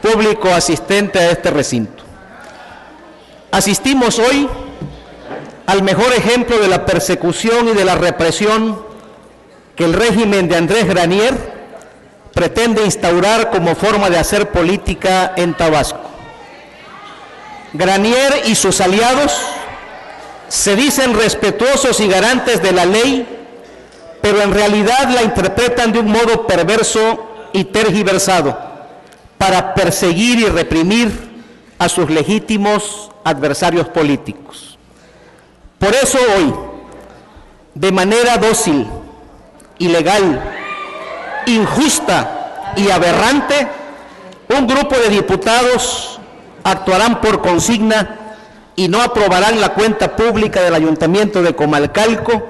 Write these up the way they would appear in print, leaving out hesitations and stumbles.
Público asistente a este recinto. Asistimos hoy al mejor ejemplo de la persecución y de la represión que el régimen de Andrés Granier pretende instaurar como forma de hacer política en Tabasco. Granier y sus aliados se dicen respetuosos y garantes de la ley, pero en realidad la interpretan de un modo perverso y tergiversado para perseguir y reprimir a sus legítimos adversarios políticos. Por eso hoy, de manera dócil, ilegal, injusta y aberrante, un grupo de diputados actuarán por consigna y no aprobarán la cuenta pública del Ayuntamiento de Comalcalco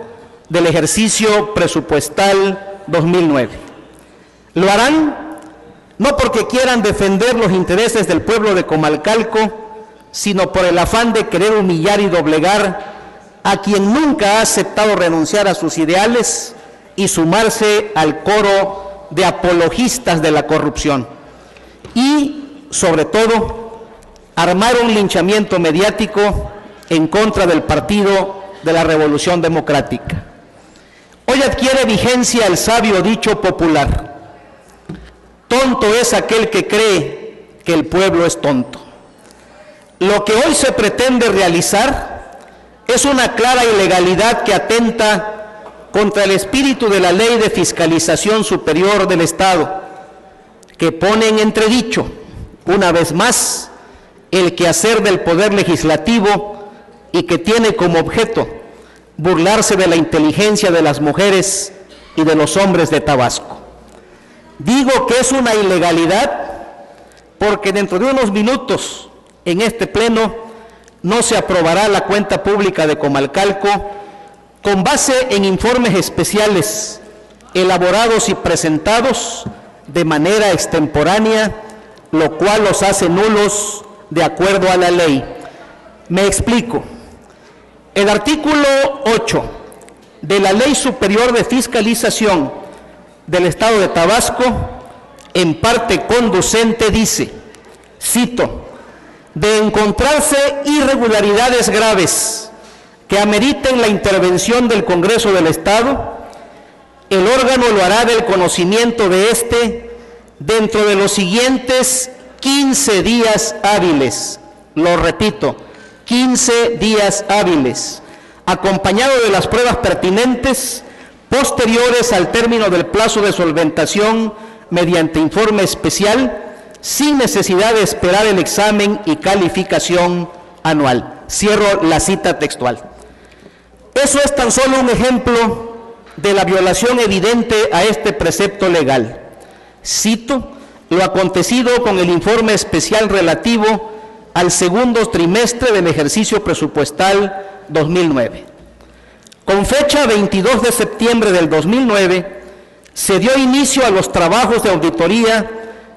del ejercicio presupuestal 2009. Lo harán no porque quieran defender los intereses del pueblo de Comalcalco, sino por el afán de querer humillar y doblegar a quien nunca ha aceptado renunciar a sus ideales y sumarse al coro de apologistas de la corrupción. Y, sobre todo, armar un linchamiento mediático en contra del Partido de la Revolución Democrática. Hoy adquiere vigencia el sabio dicho popular: tonto es aquel que cree que el pueblo es tonto. Lo que hoy se pretende realizar es una clara ilegalidad que atenta contra el espíritu de la Ley de Fiscalización Superior del Estado, que pone en entredicho, una vez más, el quehacer del Poder Legislativo y que tiene como objeto burlarse de la inteligencia de las mujeres y de los hombres de Tabasco. Digo que es una ilegalidad porque dentro de unos minutos en este pleno no se aprobará la cuenta pública de Comalcalco con base en informes especiales elaborados y presentados de manera extemporánea, lo cual los hace nulos de acuerdo a la ley. Me explico. El artículo 8 de la Ley Superior de Fiscalización del Estado de Tabasco, en parte conducente, dice, cito: de encontrarse irregularidades graves que ameriten la intervención del Congreso del Estado, el órgano lo hará del conocimiento de éste dentro de los siguientes 15 días hábiles. Lo repito, 15 días hábiles, acompañado de las pruebas pertinentes posteriores al término del plazo de solventación mediante informe especial, sin necesidad de esperar el examen y calificación anual. Cierro la cita textual. Eso es tan solo un ejemplo de la violación evidente a este precepto legal. Cito lo acontecido con el informe especial relativo al segundo trimestre del ejercicio presupuestal 2009. Con fecha 22 de septiembre del 2009, se dio inicio a los trabajos de auditoría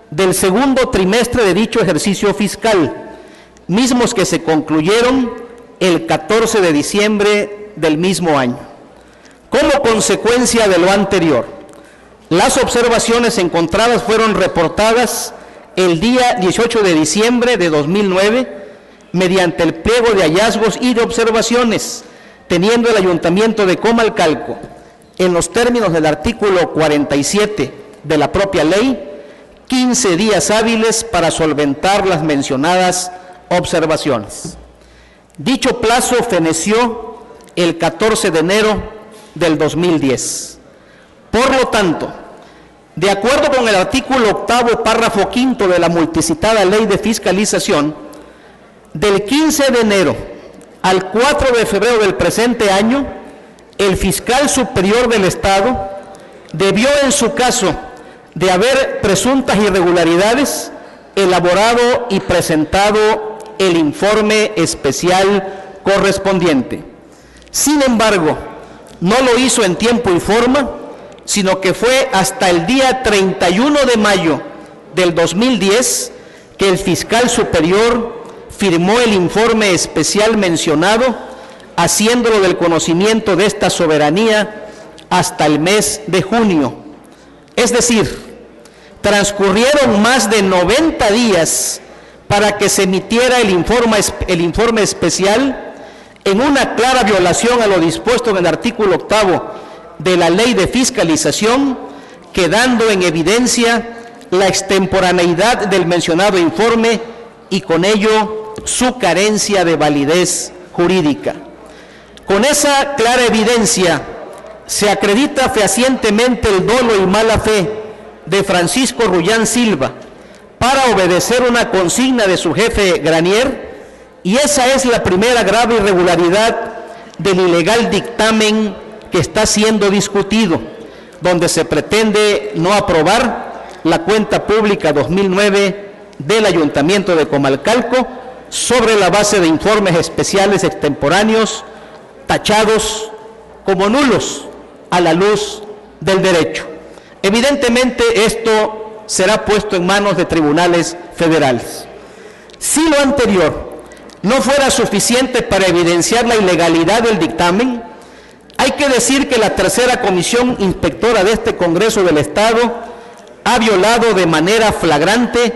del segundo trimestre de dicho ejercicio fiscal, mismos que se concluyeron el 14 de diciembre del mismo año. Como consecuencia de lo anterior, las observaciones encontradas fueron reportadas el día 18 de diciembre de 2009 mediante el pliego de hallazgos y de observaciones, teniendo el Ayuntamiento de Comalcalco, en los términos del artículo 47 de la propia ley, 15 días hábiles para solventar las mencionadas observaciones. Dicho plazo feneció el 14 de enero del 2010. Por lo tanto, de acuerdo con el artículo 8º, párrafo 5º de la multicitada Ley de Fiscalización, del 15 de enero al 4 de febrero del presente año, el fiscal superior del Estado debió, en su caso de haber presuntas irregularidades, elaborado y presentado el informe especial correspondiente. Sin embargo, no lo hizo en tiempo y forma, sino que fue hasta el día 31 de mayo del 2010 que el fiscal superior firmó el informe especial mencionado, haciéndolo del conocimiento de esta soberanía hasta el mes de junio. Es decir, transcurrieron más de 90 días para que se emitiera el informe especial, en una clara violación a lo dispuesto en el artículo 8 de la Ley de Fiscalización, quedando en evidencia la extemporaneidad del mencionado informe y con ello su carencia de validez jurídica. Con esa clara evidencia se acredita fehacientemente el dolo y mala fe de Francisco Rullán Silva para obedecer una consigna de su jefe Granier, y esa es la primera grave irregularidad del ilegal dictamen que está siendo discutido, donde se pretende no aprobar la cuenta pública 2009 del Ayuntamiento de Comalcalco sobre la base de informes especiales extemporáneos tachados como nulos a la luz del derecho. Evidentemente esto será puesto en manos de tribunales federales. Si lo anterior no fuera suficiente para evidenciar la ilegalidad del dictamen, hay que decir que la tercera comisión inspectora de este Congreso del Estado ha violado de manera flagrante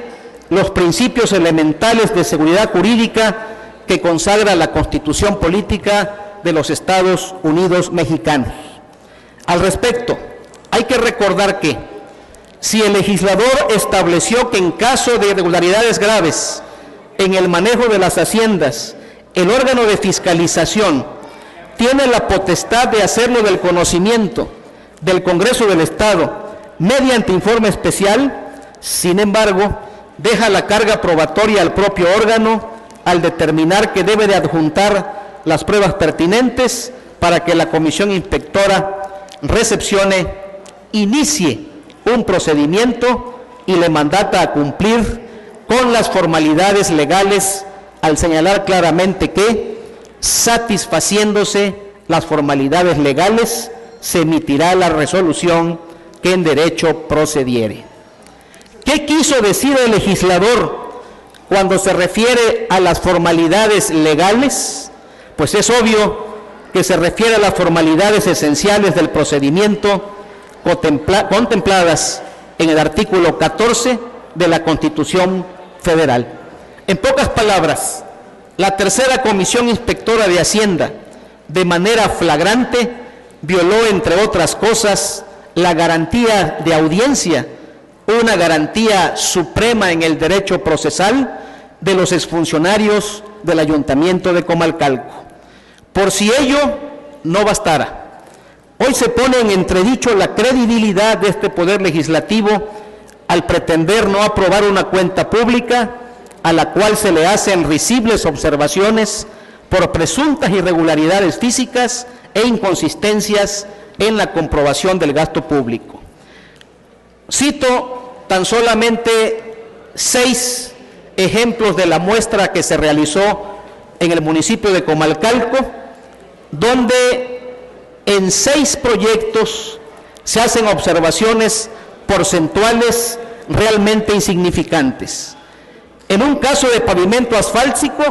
los principios elementales de seguridad jurídica que consagra la Constitución Política de los Estados Unidos Mexicanos. Al respecto, hay que recordar que si el legislador estableció que en caso de irregularidades graves en el manejo de las haciendas, el órgano de fiscalización tiene la potestad de hacerlo del conocimiento del Congreso del Estado mediante informe especial, sin embargo, deja la carga probatoria al propio órgano al determinar que debe de adjuntar las pruebas pertinentes para que la comisión inspectora recepcione, inicie un procedimiento y le mandata a cumplir con las formalidades legales, al señalar claramente que, satisfaciéndose las formalidades legales, se emitirá la resolución que en derecho procediere. ¿Qué quiso decir el legislador cuando se refiere a las formalidades legales? Pues es obvio que se refiere a las formalidades esenciales del procedimiento contempladas en el artículo 14 de la Constitución Federal. En pocas palabras, la tercera comisión inspectora de Hacienda, de manera flagrante, violó, entre otras cosas, la garantía de audiencia, una garantía suprema en el derecho procesal de los exfuncionarios del Ayuntamiento de Comalcalco. Por si ello no bastara, hoy se pone en entredicho la credibilidad de este Poder Legislativo al pretender no aprobar una cuenta pública a la cual se le hacen risibles observaciones por presuntas irregularidades físicas e inconsistencias en la comprobación del gasto público. Cito tan solamente 6 ejemplos de la muestra que se realizó en el municipio de Comalcalco, donde en 6 proyectos se hacen observaciones porcentuales realmente insignificantes. En un caso de pavimento asfáltico,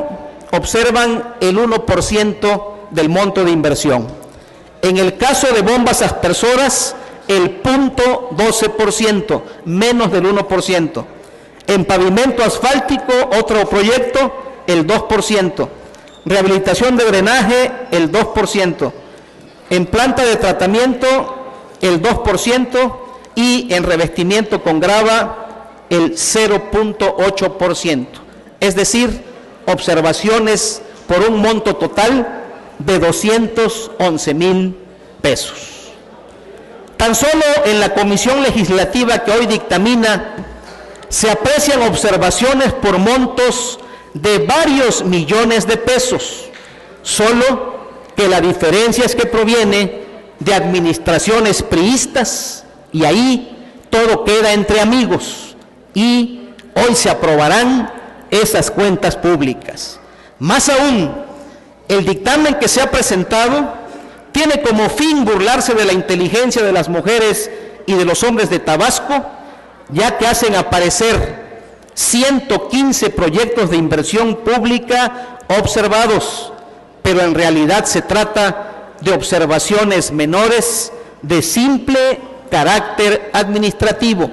observan el 1% del monto de inversión. En el caso de bombas aspersoras, el 0.12%, menos del 1%. En pavimento asfáltico, otro proyecto, el 2%. Rehabilitación de drenaje, el 2%. En planta de tratamiento, el 2%. Y en revestimiento con grava, el 0.8%. Es decir, observaciones por un monto total de 211,000 pesos. Tan solo en la comisión legislativa que hoy dictamina se aprecian observaciones por montos de varios millones de pesos, solo que la diferencia es que proviene de administraciones priistas y ahí todo queda entre amigos y hoy se aprobarán esas cuentas públicas. Más aún, el dictamen que se ha presentado tiene como fin burlarse de la inteligencia de las mujeres y de los hombres de Tabasco, ya que hacen aparecer 115 proyectos de inversión pública observados, pero en realidad se trata de observaciones menores de simple carácter administrativo.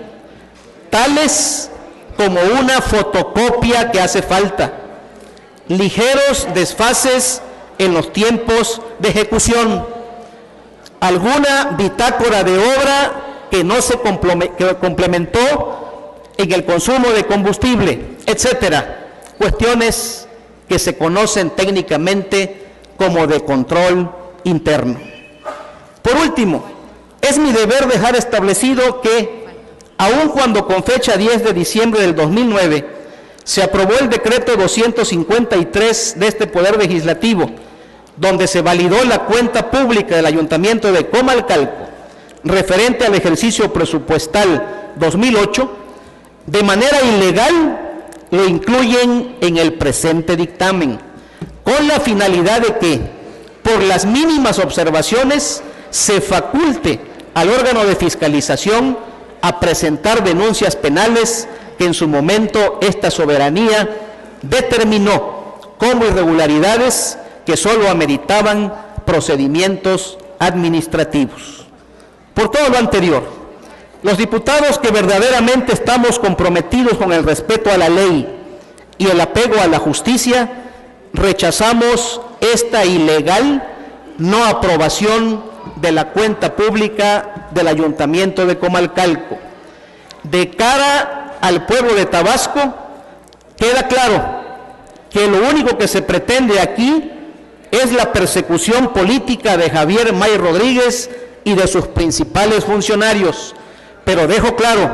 tales como una fotocopia que hace falta, ligeros desfases en los tiempos de ejecución, alguna bitácora de obra que no se complementó en el consumo de combustible, etcétera. Cuestiones que se conocen técnicamente como de control interno. Por último, es mi deber dejar establecido que, aun cuando con fecha 10 de diciembre del 2009 se aprobó el decreto 253 de este Poder Legislativo, donde se validó la cuenta pública del Ayuntamiento de Comalcalco referente al ejercicio presupuestal 2008, de manera ilegal lo incluyen en el presente dictamen, con la finalidad de que, por las mínimas observaciones, se faculte al órgano de fiscalización a presentar denuncias penales que en su momento esta soberanía determinó como irregularidades que solo ameritaban procedimientos administrativos. Por todo lo anterior, los diputados que verdaderamente estamos comprometidos con el respeto a la ley y el apego a la justicia, rechazamos esta ilegal no aprobación de la cuenta pública del Ayuntamiento de Comalcalco. De cara al pueblo de Tabasco, queda claro que lo único que se pretende aquí es la persecución política de Javier May Rodríguez y de sus principales funcionarios, pero dejo claro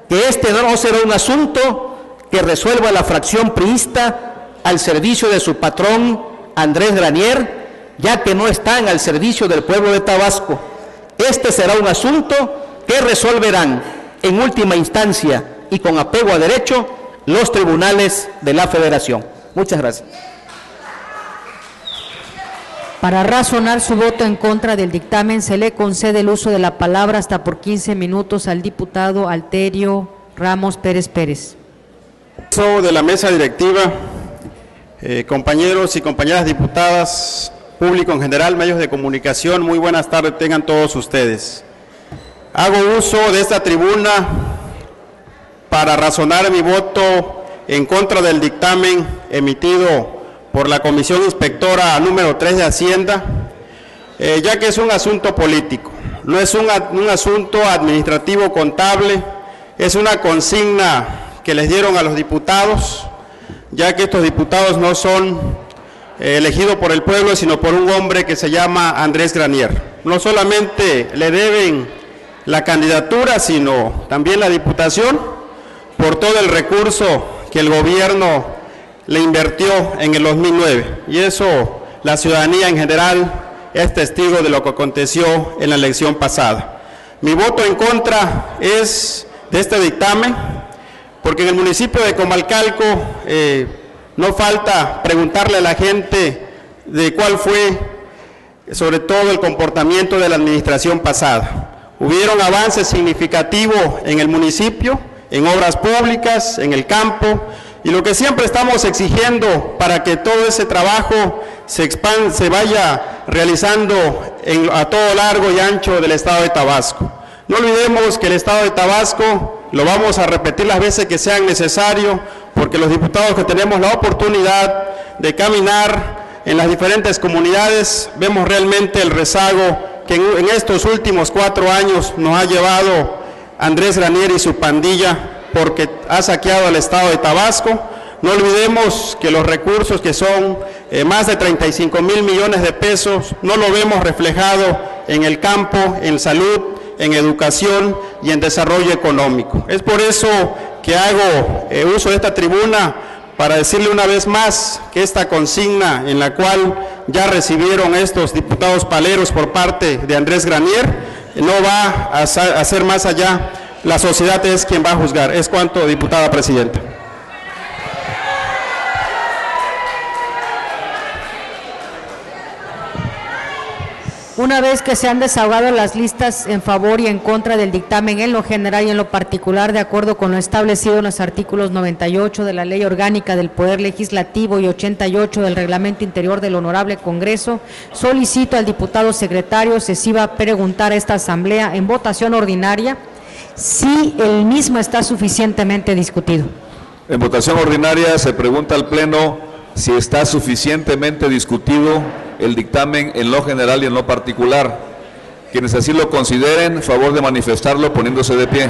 que este no será un asunto que resuelva la fracción priista al servicio de su patrón Andrés Granier, ya que no están al servicio del pueblo de Tabasco. Este será un asunto que resolverán en última instancia y con apego a derecho los tribunales de la Federación. Muchas gracias. Para razonar su voto en contra del dictamen, se le concede el uso de la palabra hasta por 15 minutos al diputado Alterio Ramos Pérez Pérez. De la mesa directiva, compañeros y compañeras diputadas, público en general, medios de comunicación, muy buenas tardes tengan todos ustedes. Hago uso de esta tribuna para razonar mi voto en contra del dictamen emitido por la Comisión Inspectora número 3 de Hacienda, ya que es un asunto político, no es un asunto administrativo contable, es una consigna que les dieron a los diputados, ya que estos diputados no son elegidos por el pueblo, sino por un hombre que se llama Andrés Granier. No solamente le deben la candidatura, sino también la diputación, por todo el recurso que el gobierno le invirtió en el 2009, y eso la ciudadanía en general es testigo de lo que aconteció en la elección pasada. Mi voto en contra es de este dictamen, porque en el municipio de Comalcalco no falta preguntarle a la gente de cuál fue, sobre todo, el comportamiento de la administración pasada. Hubieron avances significativos en el municipio, en obras públicas, en el campo, y lo que siempre estamos exigiendo para que todo ese trabajo se vaya realizando a todo largo y ancho del estado de Tabasco. No olvidemos que el estado de Tabasco lo vamos a repetir las veces que sean necesarios, porque los diputados que tenemos la oportunidad de caminar en las diferentes comunidades, vemos realmente el rezago que en estos últimos 4 años nos ha llevado Andrés Granier y su pandilla, porque ha saqueado al estado de Tabasco. No olvidemos que los recursos, que son más de 35,000 millones de pesos, no lo vemos reflejado en el campo, en salud, en educación y en desarrollo económico. Es por eso que hago uso de esta tribuna para decirle una vez más que esta consigna, en la cual ya recibieron estos diputados paleros por parte de Andrés Granier, no va a hacer más allá. La sociedad es quien va a juzgar. Es cuanto, diputada presidenta. Una vez que se han desahogado las listas en favor y en contra del dictamen en lo general y en lo particular, de acuerdo con lo establecido en los artículos 98 de la Ley Orgánica del Poder Legislativo y 88 del Reglamento Interior del Honorable Congreso, solicito al diputado secretario se iba a preguntar a esta asamblea en votación ordinaria si el mismo está suficientemente discutido. En votación ordinaria se pregunta al Pleno si está suficientemente discutido el dictamen en lo general y en lo particular. Quienes así lo consideren, favor de manifestarlo poniéndose de pie.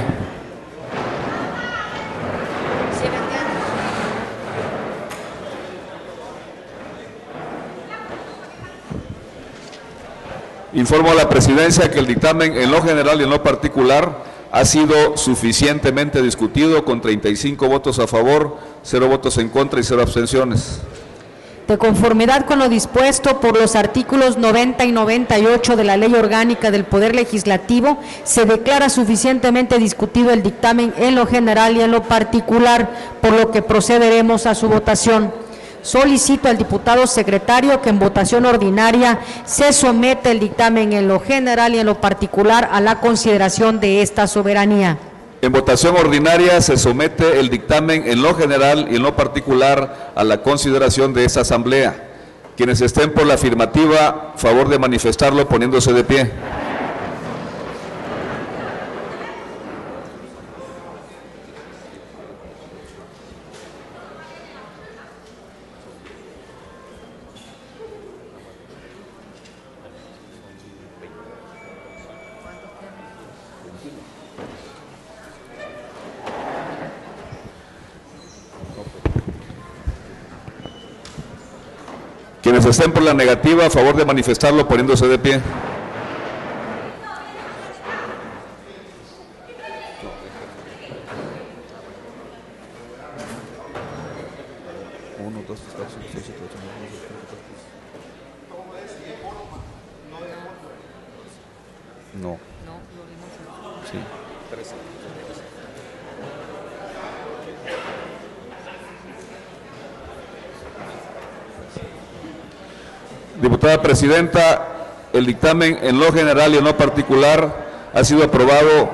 Informo a la Presidencia que el dictamen en lo general y en lo particular ha sido suficientemente discutido con 35 votos a favor, 0 votos en contra y 0 abstenciones. De conformidad con lo dispuesto por los artículos 90 y 98 de la Ley Orgánica del Poder Legislativo, se declara suficientemente discutido el dictamen en lo general y en lo particular, por lo que procederemos a su votación. Solicito al diputado secretario que en votación ordinaria se someta el dictamen en lo general y en lo particular a la consideración de esta soberanía. En votación ordinaria se somete el dictamen en lo general y en lo particular a la consideración de esta Asamblea. Quienes estén por la afirmativa, favor de manifestarlo poniéndose de pie. Quienes estén por la negativa, a favor de manifestarlo poniéndose de pie. No. Sí. Diputada Presidenta, el dictamen en lo general y en lo particular ha sido aprobado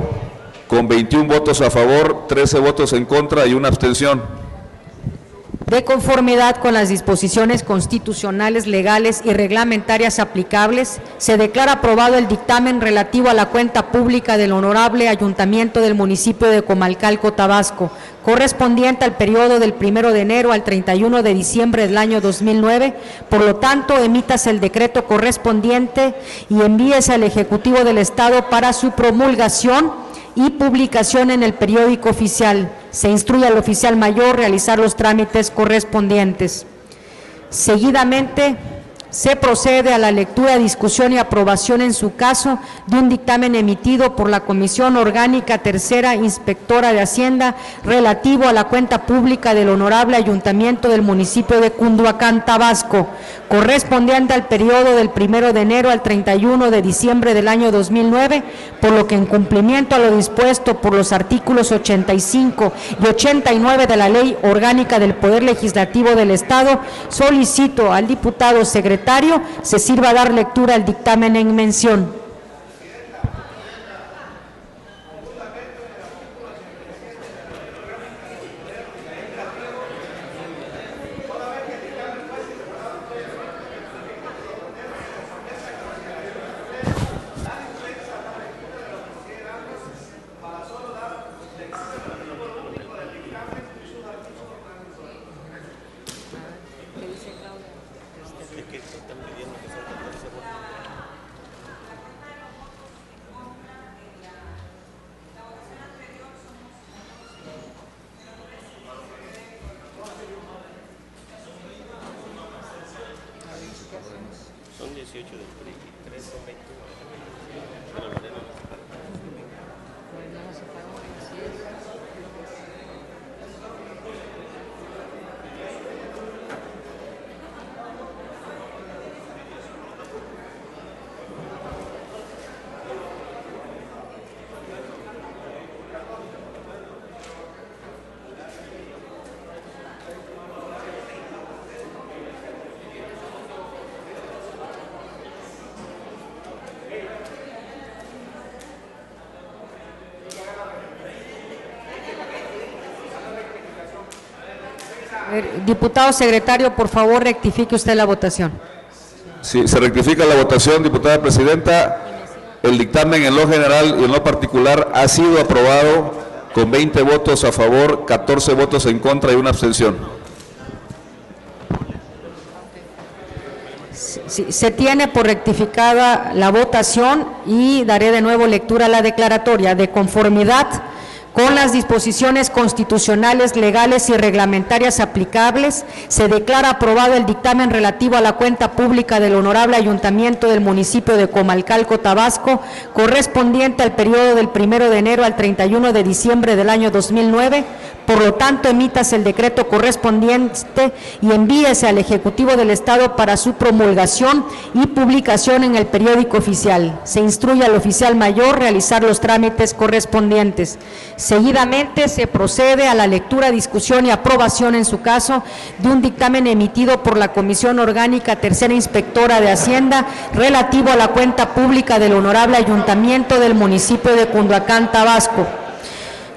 con 21 votos a favor, 13 votos en contra y una abstención. De conformidad con las disposiciones constitucionales, legales y reglamentarias aplicables, se declara aprobado el dictamen relativo a la cuenta pública del Honorable Ayuntamiento del municipio de Comalcalco, Tabasco, correspondiente al periodo del 1 de enero al 31 de diciembre del año 2009. Por lo tanto, emítase el decreto correspondiente y envíese al Ejecutivo del Estado para su promulgación y publicación en el periódico oficial. Se instruye al oficial mayor realizar los trámites correspondientes. Seguidamente, se procede a la lectura, discusión y aprobación en su caso de un dictamen emitido por la Comisión Orgánica Tercera Inspectora de Hacienda relativo a la cuenta pública del Honorable Ayuntamiento del municipio de Cunduacán, Tabasco, correspondiente al periodo del 1 de enero al 31 de diciembre del año 2009, por lo que en cumplimiento a lo dispuesto por los artículos 85 y 89 de la Ley Orgánica del Poder Legislativo del Estado, solicito al diputado secretario se sirva a dar lectura al dictamen en mención. Son 18 del PRI y 3 son 21. Diputado secretario, por favor, rectifique usted la votación. Sí, se rectifica la votación, diputada Presidenta. El dictamen en lo general y en lo particular ha sido aprobado con 20 votos a favor, 14 votos en contra y una abstención. Se tiene por rectificada la votación y daré de nuevo lectura a la declaratoria. De conformidad con las disposiciones constitucionales, legales y reglamentarias aplicables, se declara aprobado el dictamen relativo a la cuenta pública del Honorable Ayuntamiento del municipio de Comalcalco, Tabasco, correspondiente al periodo del 1 de enero al 31 de diciembre del año 2009. Por lo tanto, emítase el decreto correspondiente y envíese al Ejecutivo del Estado para su promulgación y publicación en el periódico oficial. Se instruye al oficial mayor realizar los trámites correspondientes. Seguidamente se procede a la lectura, discusión y aprobación en su caso de un dictamen emitido por la Comisión Orgánica Tercera Inspectora de Hacienda relativo a la cuenta pública del Honorable Ayuntamiento del municipio de Cunduacán, Tabasco,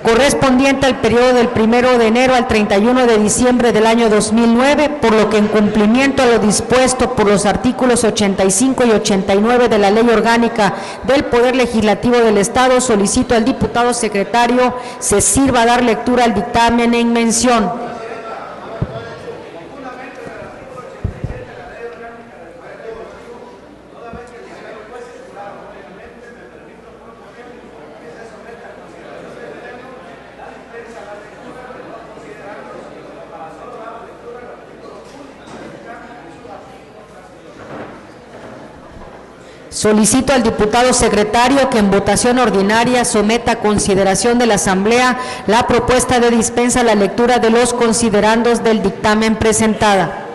correspondiente al periodo del 1 de enero al 31 de diciembre del año 2009, por lo que en cumplimiento a lo dispuesto por los artículos 85 y 89 de la Ley Orgánica del Poder Legislativo del Estado, solicito al diputado secretario se sirva a dar lectura al dictamen en mención. Solicito al diputado secretario que en votación ordinaria someta a consideración de la Asamblea la propuesta de dispensa a la lectura de los considerandos del dictamen presentada.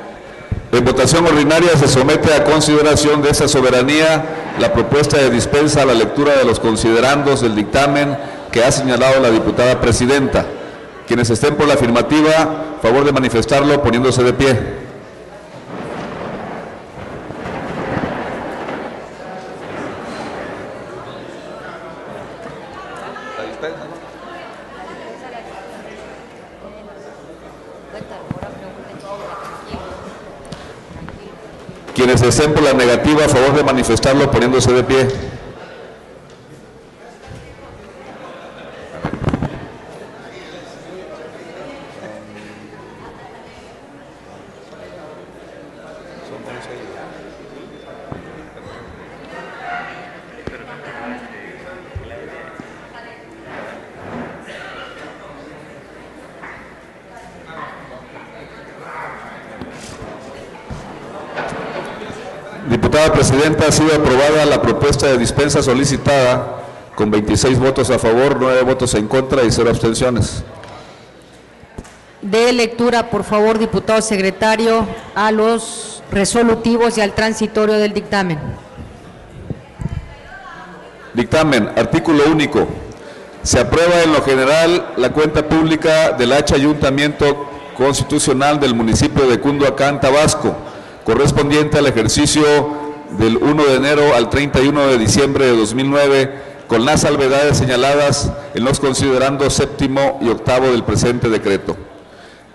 En votación ordinaria se somete a consideración de esa soberanía la propuesta de dispensa a la lectura de los considerandos del dictamen que ha señalado la diputada presidenta. Quienes estén por la afirmativa, favor de manifestarlo poniéndose de pie. Quienes estén por la negativa, a favor de manifestarlo poniéndose de pie. Diputada presidenta, ha sido aprobada la propuesta de dispensa solicitada con 26 votos a favor, 9 votos en contra y 0 abstenciones. De lectura, por favor, diputado secretario, a los resolutivos y al transitorio del dictamen. Dictamen, artículo único. Se aprueba en lo general la cuenta pública del H Ayuntamiento Constitucional del municipio de Cunduacán, Tabasco, correspondiente al ejercicio del 1 de enero al 31 de diciembre de 2009, con las salvedades señaladas en los considerandos séptimo y octavo del presente decreto.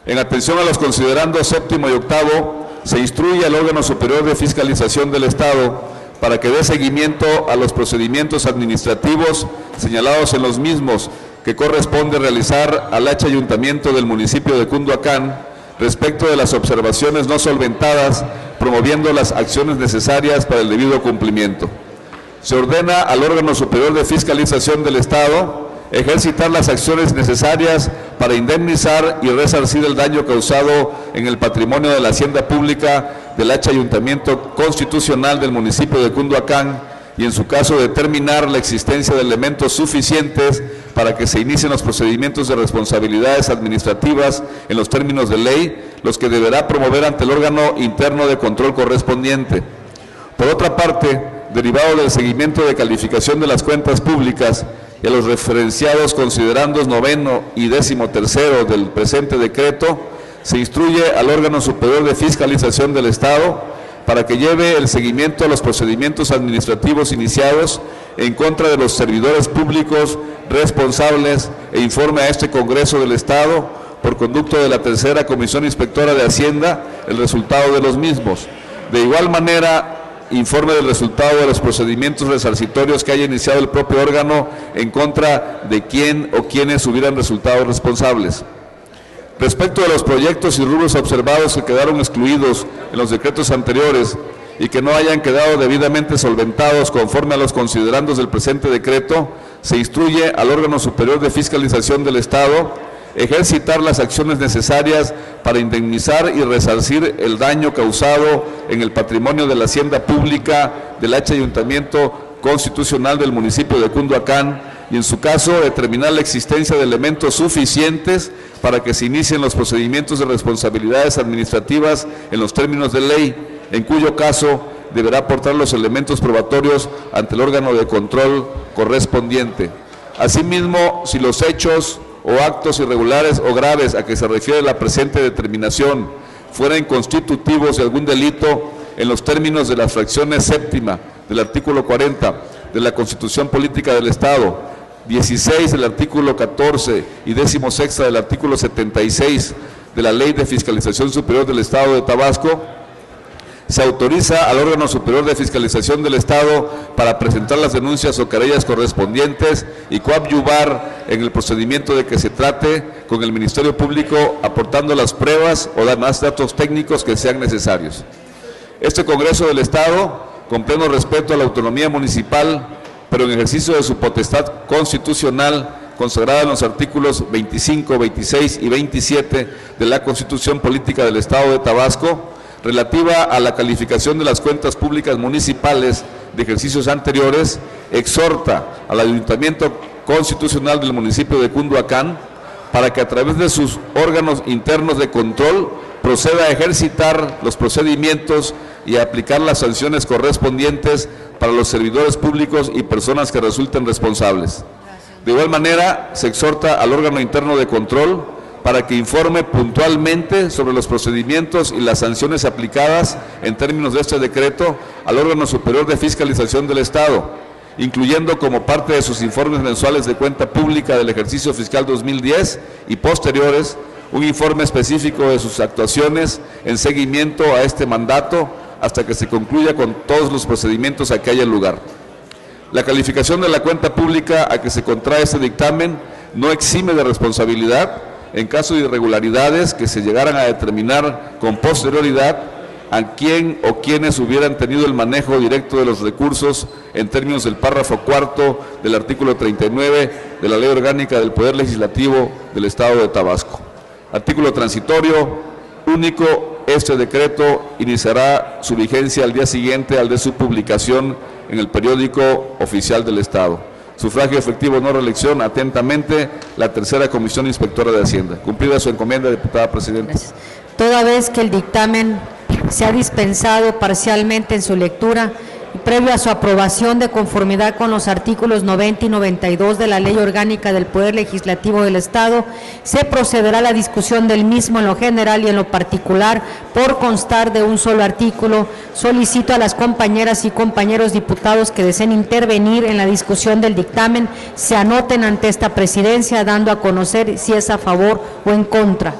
En atención a los considerandos séptimo y octavo, se instruye al órgano superior de fiscalización del Estado para que dé seguimiento a los procedimientos administrativos señalados en los mismos que corresponde realizar al H Ayuntamiento del municipio de Cunduacán respecto de las observaciones no solventadas, promoviendo las acciones necesarias para el debido cumplimiento. Se ordena al órgano superior de fiscalización del Estado ejercitar las acciones necesarias para indemnizar y resarcir el daño causado en el patrimonio de la hacienda pública del H Ayuntamiento Constitucional del municipio de Cunduacán y en su caso determinar la existencia de elementos suficientes para que se inicien los procedimientos de responsabilidades administrativas en los términos de ley, los que deberá promover ante el órgano interno de control correspondiente. Por otra parte, derivado del seguimiento de calificación de las cuentas públicas y a los referenciados considerandos noveno y 13º del presente decreto, se instruye al órgano superior de fiscalización del Estado para que lleve el seguimiento a los procedimientos administrativos iniciados en contra de los servidores públicos responsables e informe a este Congreso del Estado, por conducto de la Tercera Comisión Inspectora de Hacienda, el resultado de los mismos. De igual manera, informe del resultado de los procedimientos resarcitorios que haya iniciado el propio órgano en contra de quien o quienes hubieran resultado responsables. Respecto de los proyectos y rubros observados que quedaron excluidos en los decretos anteriores y que no hayan quedado debidamente solventados conforme a los considerandos del presente decreto, se instruye al órgano superior de fiscalización del Estado ejercitar las acciones necesarias para indemnizar y resarcir el daño causado en el patrimonio de la hacienda pública del Ayuntamiento Constitucional del municipio de Cunduacán y, en su caso, determinar la existencia de elementos suficientes para que se inicien los procedimientos de responsabilidades administrativas en los términos de ley, en cuyo caso deberá aportar los elementos probatorios ante el órgano de control correspondiente. Asimismo, si los hechos o actos irregulares o graves a que se refiere la presente determinación fueran constitutivos de algún delito en los términos de las fracciones séptima del artículo 40 de la Constitución Política del Estado, 16 del artículo 14 y 16 del artículo 76 de la Ley de Fiscalización Superior del Estado de Tabasco, se autoriza al órgano superior de fiscalización del Estado para presentar las denuncias o querellas correspondientes y coadyuvar en el procedimiento de que se trate con el Ministerio Público, aportando las pruebas o demás datos técnicos que sean necesarios. Este Congreso del Estado, con pleno respeto a la autonomía municipal, pero en ejercicio de su potestad constitucional, consagrada en los artículos 25, 26 y 27 de la Constitución Política del Estado de Tabasco, relativa a la calificación de las cuentas públicas municipales de ejercicios anteriores, exhorta al Ayuntamiento Constitucional del municipio de Cunduacán para que a través de sus órganos internos de control proceda a ejercitar los procedimientos y a aplicar las sanciones correspondientes para los servidores públicos y personas que resulten responsables. De igual manera, se exhorta al órgano interno de control para que informe puntualmente sobre los procedimientos y las sanciones aplicadas en términos de este decreto al órgano superior de fiscalización del Estado, incluyendo como parte de sus informes mensuales de cuenta pública del ejercicio fiscal 2010 y posteriores, un informe específico de sus actuaciones en seguimiento a este mandato hasta que se concluya con todos los procedimientos a que haya lugar. La calificación de la cuenta pública a que se contrae este dictamen no exime de responsabilidad en caso de irregularidades que se llegaran a determinar con posterioridad a quién o quienes hubieran tenido el manejo directo de los recursos en términos del párrafo cuarto del artículo 39 de la Ley Orgánica del Poder Legislativo del Estado de Tabasco. Artículo transitorio único. Este decreto iniciará su vigencia al día siguiente al de su publicación en el periódico oficial del Estado. Sufragio efectivo, no reelección. Atentamente, la tercera Comisión Inspectora de Hacienda. Cumplida su encomienda, diputada presidenta. Gracias. Toda vez que el dictamen se ha dispensado parcialmente en su lectura y previo a su aprobación de conformidad con los artículos 90 y 92 de la Ley Orgánica del Poder Legislativo del Estado, se procederá a la discusión del mismo en lo general y en lo particular por constar de un solo artículo. Solicito a las compañeras y compañeros diputados que deseen intervenir en la discusión del dictamen se anoten ante esta presidencia, dando a conocer si es a favor o en contra.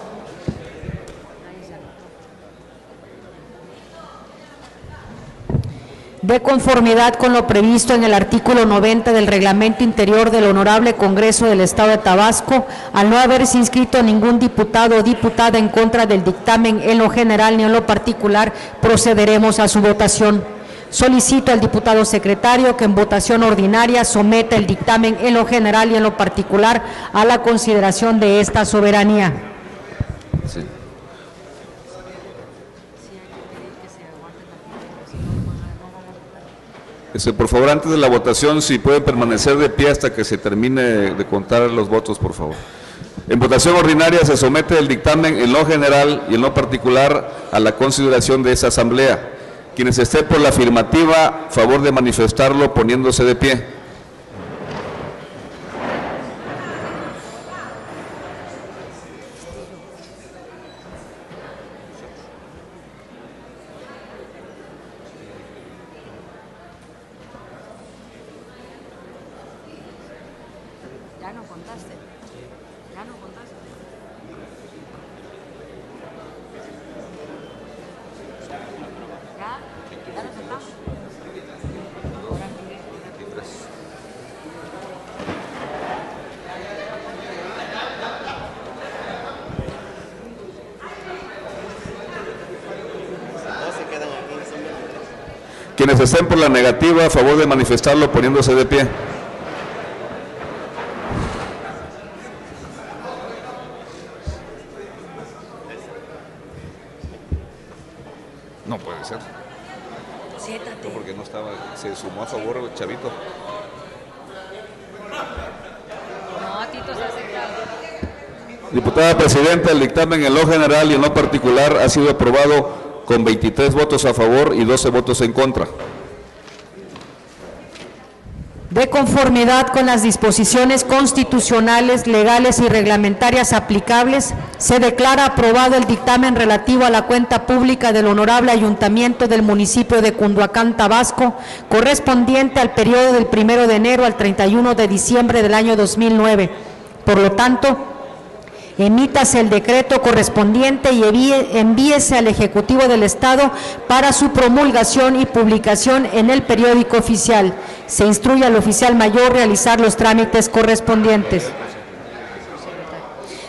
De conformidad con lo previsto en el artículo 90 del Reglamento Interior del Honorable Congreso del Estado de Tabasco, al no haberse inscrito ningún diputado o diputada en contra del dictamen en lo general ni en lo particular, procederemos a su votación. Solicito al diputado secretario que en votación ordinaria someta el dictamen en lo general y en lo particular a la consideración de esta soberanía. Sí. Por favor, antes de la votación, si pueden permanecer de pie hasta que se termine de contar los votos, por favor. En votación ordinaria se somete el dictamen en lo general y en lo particular a la consideración de esa asamblea. Quienes estén por la afirmativa, favor de manifestarlo poniéndose de pie. Ya no contaste. Ya no contaste. Ya no contamos. Quienes estén por la negativa, a favor de manifestarlo poniéndose de pie. No puede ser. Siéntate. No, porque no estaba, se sumó a favor el Chavito. No, Tito se hace cargo. Diputada Presidenta, el dictamen en lo general y en lo particular ha sido aprobado con 23 votos a favor y 12 votos en contra. De conformidad con las disposiciones constitucionales, legales y reglamentarias aplicables, se declara aprobado el dictamen relativo a la cuenta pública del Honorable Ayuntamiento del municipio de Cunduacán, Tabasco, correspondiente al periodo del 1 de enero al 31 de diciembre del año 2009. Por lo tanto, emítase el decreto correspondiente y envíese al Ejecutivo del Estado para su promulgación y publicación en el periódico oficial. Se instruye al oficial mayor realizar los trámites correspondientes.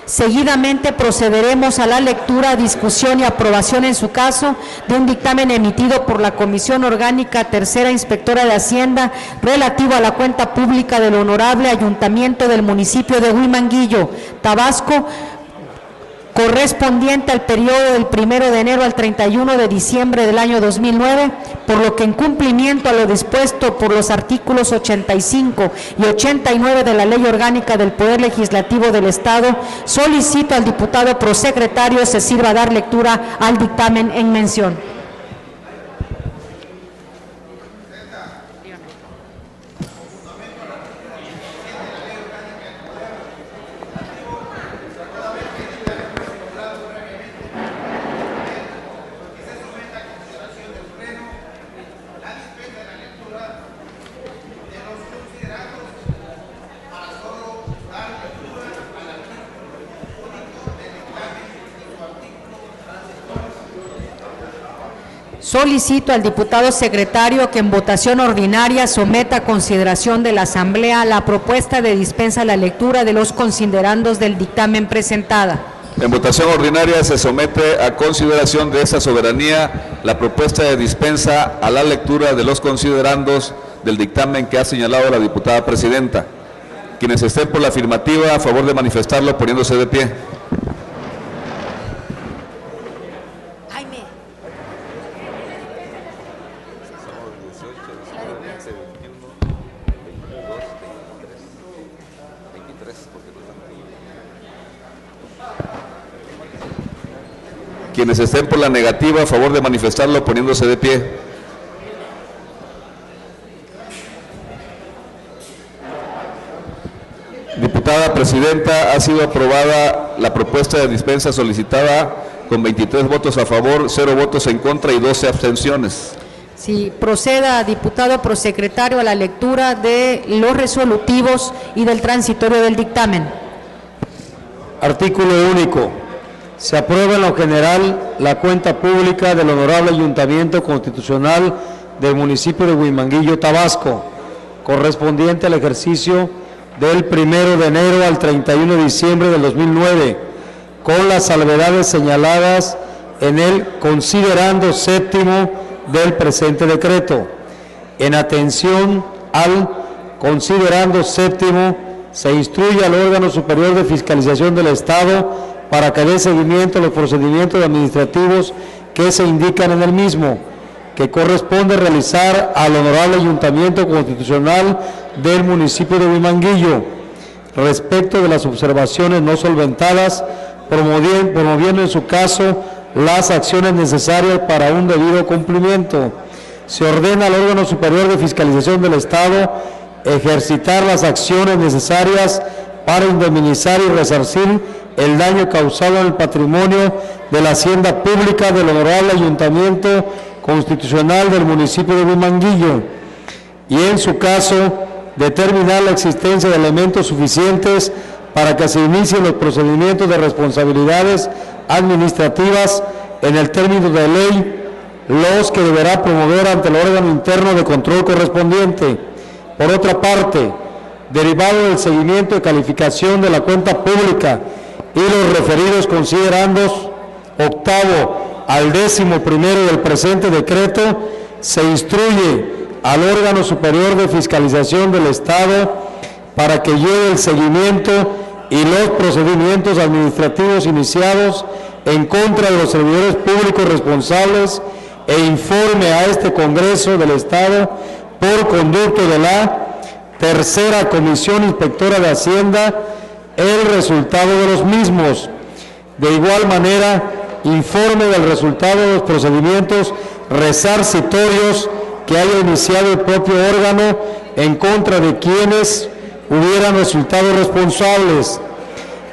Seguidamente procederemos a la lectura, discusión y aprobación en su caso de un dictamen emitido por la Comisión Orgánica Tercera Inspectora de Hacienda relativo a la cuenta pública del Honorable Ayuntamiento del municipio de Huimanguillo, Tabasco, correspondiente al periodo del 1 de enero al 31 de diciembre del año 2009, por lo que en cumplimiento a lo dispuesto por los artículos 85 y 89 de la Ley Orgánica del Poder Legislativo del Estado, solicito al diputado prosecretario se sirva a dar lectura al dictamen en mención. Solicito al diputado secretario que en votación ordinaria someta a consideración de la Asamblea la propuesta de dispensa a la lectura de los considerandos del dictamen presentada. En votación ordinaria se somete a consideración de esta soberanía la propuesta de dispensa a la lectura de los considerandos del dictamen que ha señalado la diputada Presidenta. Quienes estén por la afirmativa, a favor de manifestarlo poniéndose de pie. Quienes estén por la negativa, a favor de manifestarlo poniéndose de pie. Diputada Presidenta, ha sido aprobada la propuesta de dispensa solicitada con 23 votos a favor, 0 votos en contra y 12 abstenciones. Sí, proceda, diputado prosecretario, a la lectura de los resolutivos y del transitorio del dictamen. Artículo único. Se aprueba en lo general la cuenta pública del Honorable Ayuntamiento Constitucional del municipio de Huimanguillo, Tabasco, correspondiente al ejercicio del 1 de enero al 31 de diciembre del 2009, con las salvedades señaladas en el considerando séptimo del presente decreto. En atención al considerando séptimo, se instruye al órgano superior de fiscalización del Estado para que dé seguimiento a los procedimientos administrativos que se indican en el mismo, que corresponde realizar al Honorable Ayuntamiento Constitucional del municipio de Huimanguillo, respecto de las observaciones no solventadas, promoviendo en su caso las acciones necesarias para un debido cumplimiento. Se ordena al órgano superior de fiscalización del Estado ejercitar las acciones necesarias para indemnizar y resarcir el daño causado en el patrimonio de la hacienda pública del Honorable Ayuntamiento Constitucional del municipio de Huimanguillo y en su caso determinar la existencia de elementos suficientes para que se inicien los procedimientos de responsabilidades administrativas en el término de ley, los que deberá promover ante el órgano interno de control correspondiente. Por otra parte, derivado del seguimiento y calificación de la cuenta pública y los referidos considerandos octavo al 11º del presente decreto, se instruye al órgano superior de fiscalización del Estado para que lleve el seguimiento y los procedimientos administrativos iniciados en contra de los servidores públicos responsables e informe a este Congreso del Estado por conducto de la Tercera Comisión Inspectora de Hacienda el resultado de los mismos. De igual manera, informe del resultado de los procedimientos resarcitorios que haya iniciado el propio órgano en contra de quienes hubieran resultado responsables.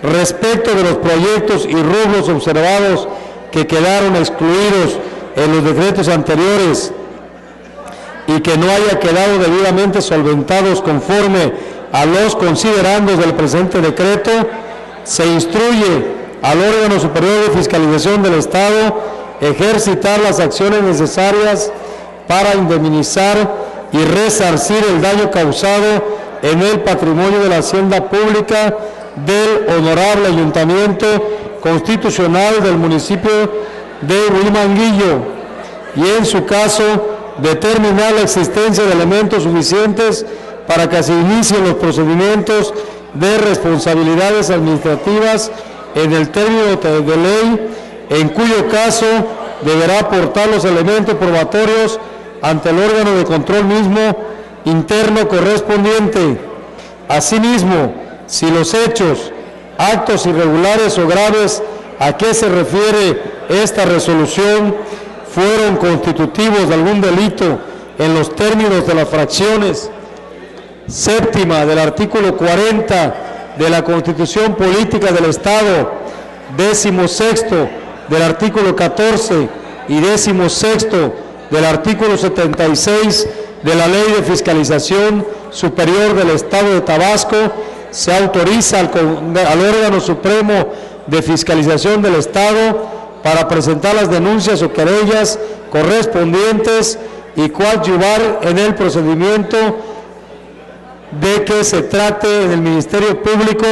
Respecto de los proyectos y rubros observados que quedaron excluidos en los decretos anteriores y que no haya quedado debidamente solventados conforme a los considerandos del presente decreto, se instruye al órgano superior de fiscalización del Estado ejercitar las acciones necesarias para indemnizar y resarcir el daño causado en el patrimonio de la hacienda pública del honorable Ayuntamiento Constitucional del municipio de Huimanguillo y, en su caso, determinar la existencia de elementos suficientes para que se inicien los procedimientos de responsabilidades administrativas en el término de ley, en cuyo caso deberá aportar los elementos probatorios ante el órgano de control mismo interno correspondiente. Asimismo, si los hechos, actos irregulares o graves a que se refiere esta resolución fueron constitutivos de algún delito en los términos de las fracciones séptima del artículo 40 de la Constitución Política del Estado, 16º del artículo 14 y 16º del artículo 76 de la Ley de Fiscalización Superior del Estado de Tabasco, se autoriza al órgano supremo de fiscalización del Estado para presentar las denuncias o querellas correspondientes y coadyuvar en el procedimiento de que se trate en el Ministerio Público,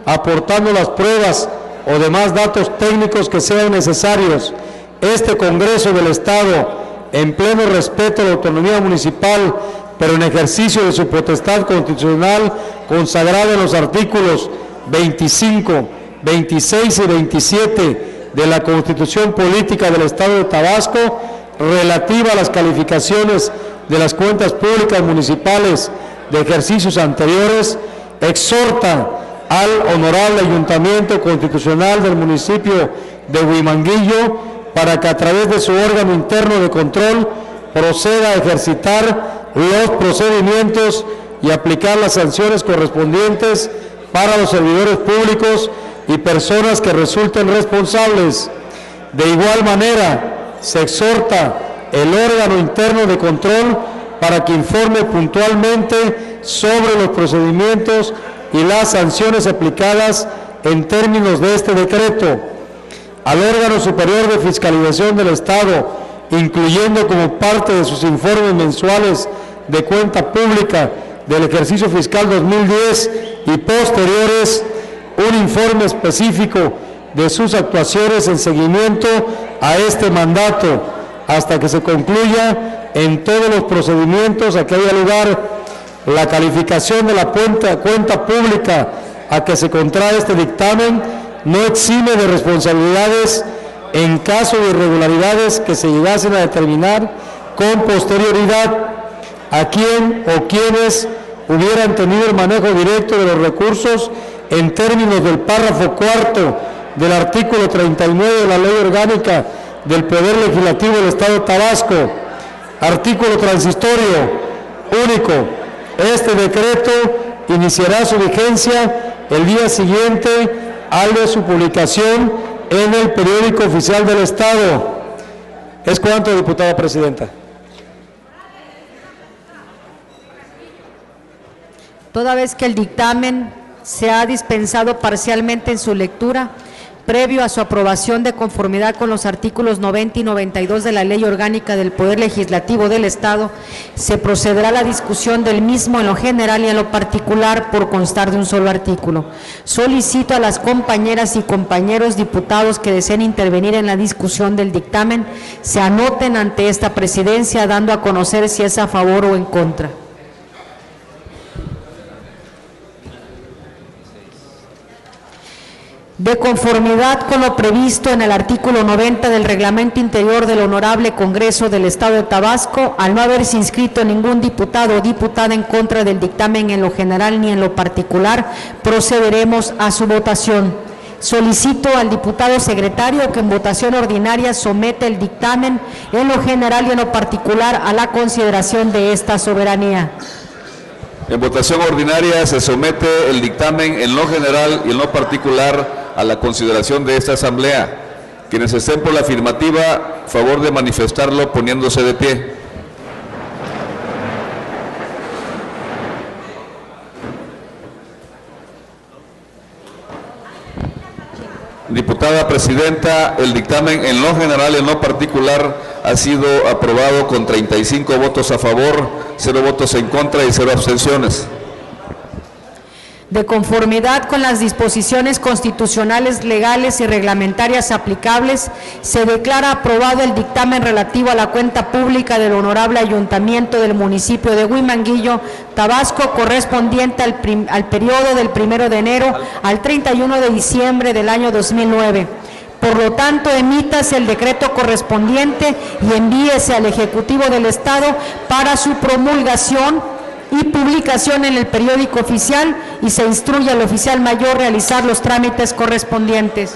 aportando las pruebas o demás datos técnicos que sean necesarios. Este Congreso del Estado, en pleno respeto a la autonomía municipal, pero en ejercicio de su potestad constitucional consagrada en los artículos 25, 26 y 27 de la Constitución Política del Estado de Tabasco, relativa a las calificaciones de las cuentas públicas municipales de ejercicios anteriores, exhorta al honorable Ayuntamiento Constitucional del municipio de Huimanguillo para que a través de su órgano interno de control proceda a ejercitar los procedimientos y aplicar las sanciones correspondientes para los servidores públicos y personas que resulten responsables. De igual manera, se exhorta el órgano interno de control para que informe puntualmente sobre los procedimientos y las sanciones aplicadas en términos de este decreto. Al órgano superior de fiscalización del Estado, incluyendo como parte de sus informes mensuales de cuenta pública del ejercicio fiscal 2010 y posteriores, un informe específico de sus actuaciones en seguimiento a este mandato, hasta que se concluya en todos los procedimientos a que haya lugar. La calificación de la cuenta pública a que se contrae este dictamen no exime de responsabilidades en caso de irregularidades que se llegasen a determinar con posterioridad a quien o quienes hubieran tenido el manejo directo de los recursos en términos del párrafo cuarto del artículo 39 de la Ley Orgánica del Poder Legislativo del Estado de Tabasco. Artículo transitorio único. Este decreto iniciará su vigencia el día siguiente al de su publicación en el Periódico Oficial del Estado. ¿Es cuánto, diputada presidenta? Toda vez que el dictamen se ha dispensado parcialmente en su lectura, previo a su aprobación de conformidad con los artículos 90 y 92 de la Ley Orgánica del Poder Legislativo del Estado, se procederá a la discusión del mismo en lo general y en lo particular por constar de un solo artículo. Solicito a las compañeras y compañeros diputados que deseen intervenir en la discusión del dictamen se anoten ante esta presidencia, dando a conocer si es a favor o en contra. De conformidad con lo previsto en el artículo 90 del Reglamento Interior del Honorable Congreso del Estado de Tabasco, al no haberse inscrito ningún diputado o diputada en contra del dictamen en lo general ni en lo particular, procederemos a su votación. Solicito al diputado secretario que en votación ordinaria someta el dictamen en lo general y en lo particular a la consideración de esta soberanía. En votación ordinaria se somete el dictamen en lo general y en lo particular a la consideración de esta Asamblea. Quienes estén por la afirmativa, favor de manifestarlo poniéndose de pie. Diputada Presidenta, el dictamen en lo general y en lo particular ha sido aprobado con 35 votos a favor, 0 votos en contra y 0 abstenciones. De conformidad con las disposiciones constitucionales, legales y reglamentarias aplicables, se declara aprobado el dictamen relativo a la cuenta pública del Honorable Ayuntamiento del municipio de Huimanguillo, Tabasco, correspondiente al periodo del 1 de enero al 31 de diciembre del año 2009. Por lo tanto, emítase el decreto correspondiente y envíese al Ejecutivo del Estado para su promulgación y publicación en el periódico oficial, y se instruye al oficial mayor realizar los trámites correspondientes.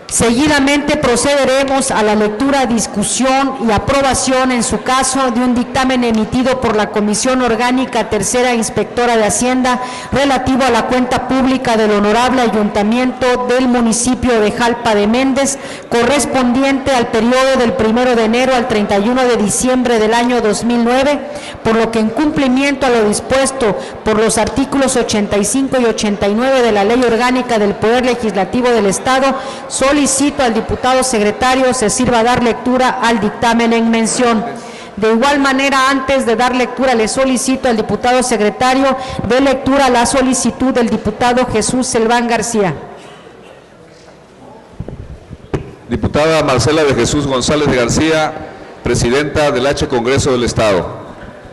Seguidamente procederemos a la lectura, discusión y aprobación, en su caso, de un dictamen emitido por la Comisión Orgánica Tercera Inspectora de Hacienda relativo a la cuenta pública del Honorable Ayuntamiento del municipio de Jalpa de Méndez, correspondiente al periodo del 1 de enero al 31 de diciembre del año 2009, por lo que en cumplimiento a lo dispuesto por los artículos 85 y 89 de la Ley Orgánica del Poder Legislativo del Estado, solicito al diputado secretario se sirva a dar lectura al dictamen en mención. De igual manera, antes de dar lectura, le solicito al diputado secretario de lectura la solicitud del diputado Jesús Selván García. Diputada Marcela de Jesús González de García, presidenta del H Congreso del Estado.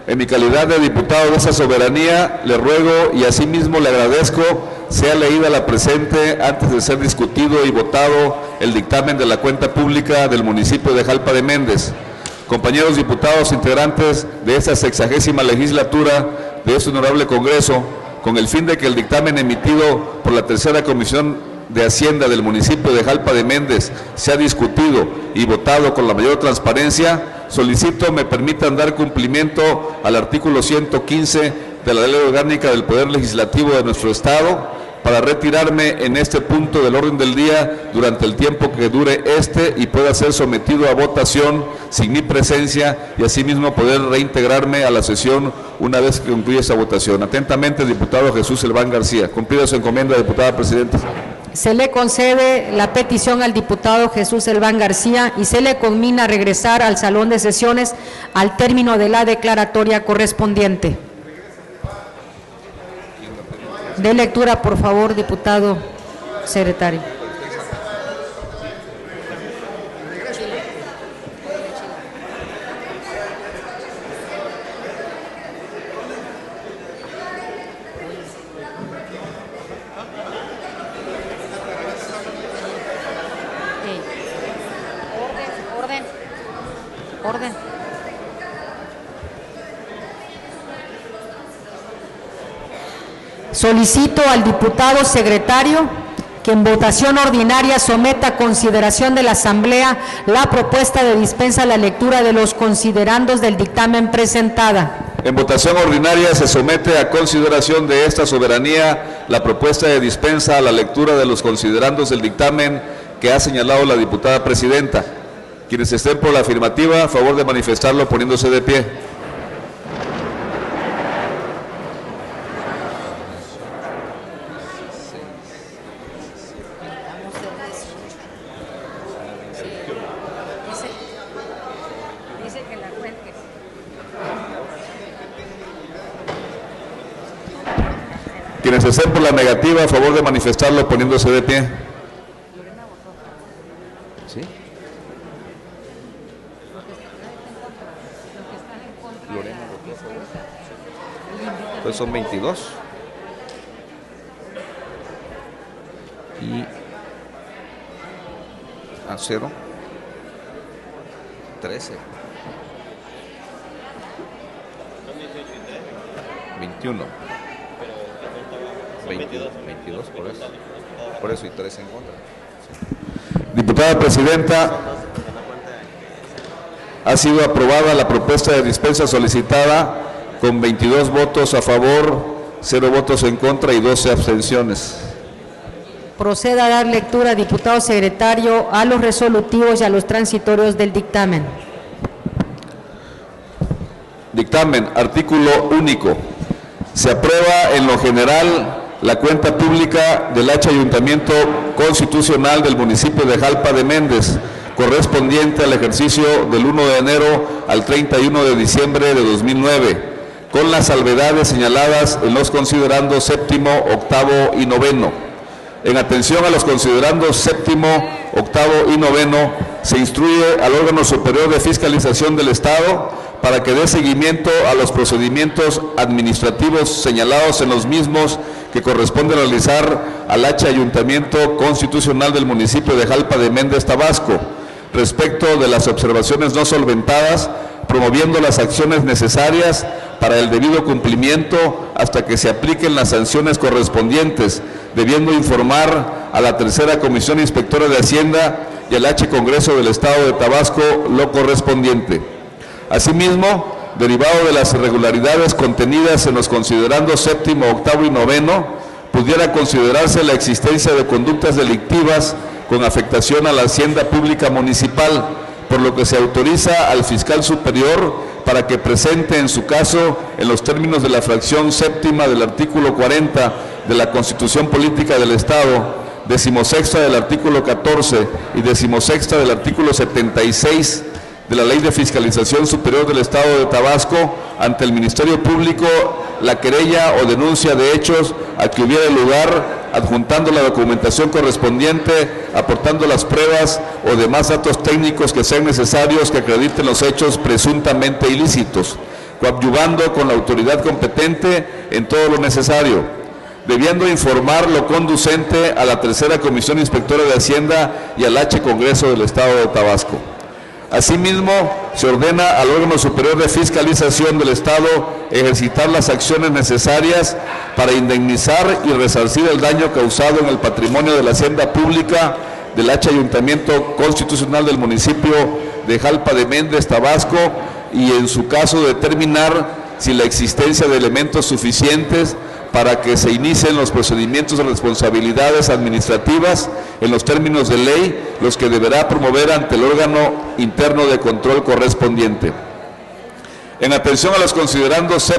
En mi calidad de diputado de esa soberanía, le ruego y asimismo le agradezco sea leída la presente antes de ser discutido y votado el dictamen de la cuenta pública del municipio de Jalpa de Méndez. Compañeros diputados integrantes de esta 60ª legislatura de este honorable Congreso, con el fin de que el dictamen emitido por la Tercera Comisión de Hacienda del municipio de Jalpa de Méndez sea discutido y votado con la mayor transparencia, solicito me permitan dar cumplimiento al artículo 115 de la Ley Orgánica del Poder Legislativo de nuestro Estado, para retirarme en este punto del orden del día durante el tiempo que dure y pueda ser sometido a votación sin mi presencia, y asimismo poder reintegrarme a la sesión una vez que concluya esa votación. Atentamente, diputado Jesús Selván García. Cumplida su encomienda, diputada Presidenta. Se le concede la petición al diputado Jesús Selván García y se le conmina a regresar al salón de sesiones al término de la declaratoria correspondiente. De lectura, por favor, diputado secretario. Orden. Solicito al diputado secretario que en votación ordinaria someta a consideración de la Asamblea la propuesta de dispensa a la lectura de los considerandos del dictamen presentada. En votación ordinaria se somete a consideración de esta soberanía la propuesta de dispensa a la lectura de los considerandos del dictamen que ha señalado la diputada Presidenta. Quienes estén por la afirmativa, a favor de manifestarlo poniéndose de pie. Quienes estén por la negativa, a favor de manifestarlo poniéndose de pie. ¿Sí? Pues son 22. Y a 0. 13. 21. 22 por eso y 3 en contra. Diputada Presidenta, ha sido aprobada la propuesta de dispensa solicitada con 22 votos a favor, 0 votos en contra y 12 abstenciones. Proceda a dar lectura, diputado secretario, a los resolutivos y a los transitorios del dictamen. Dictamen, artículo único. Se aprueba en lo general la cuenta pública del H Ayuntamiento Constitucional del municipio de Jalpa de Méndez, correspondiente al ejercicio del 1 de enero al 31 de diciembre de 2009, con las salvedades señaladas en los considerandos séptimo, octavo y noveno. En atención a los considerandos séptimo, octavo y noveno, se instruye al órgano superior de fiscalización del Estado para que dé seguimiento a los procedimientos administrativos señalados en los mismos que corresponde realizar al H Ayuntamiento Constitucional del municipio de Jalpa de Méndez, Tabasco, respecto de las observaciones no solventadas, promoviendo las acciones necesarias para el debido cumplimiento hasta que se apliquen las sanciones correspondientes, debiendo informar a la Tercera Comisión Inspectora de Hacienda y al H Congreso del Estado de Tabasco lo correspondiente. Asimismo, derivado de las irregularidades contenidas en los considerandos séptimo, octavo y noveno, pudiera considerarse la existencia de conductas delictivas con afectación a la hacienda pública municipal, por lo que se autoriza al fiscal superior para que presente en su caso, en los términos de la fracción séptima del artículo 40 de la Constitución Política del Estado, 16ª del artículo 14 y 16ª del artículo 76 de la Ley de Fiscalización Superior del Estado de Tabasco, ante el Ministerio Público la querella o denuncia de hechos a que hubiera lugar, adjuntando la documentación correspondiente, aportando las pruebas o demás datos técnicos que sean necesarios que acrediten los hechos presuntamente ilícitos, coadyuvando con la autoridad competente en todo lo necesario, debiendo informar lo conducente a la Tercera Comisión Inspectora de Hacienda y al H Congreso del Estado de Tabasco. Asimismo, se ordena al órgano superior de fiscalización del Estado ejercitar las acciones necesarias para indemnizar y resarcir el daño causado en el patrimonio de la hacienda pública del H Ayuntamiento Constitucional del municipio de Jalpa de Méndez, Tabasco, y en su caso determinar si la existencia de elementos suficientes para que se inicien los procedimientos de responsabilidades administrativas en los términos de ley, los que deberá promover ante el órgano interno de control correspondiente. En atención a los considerandos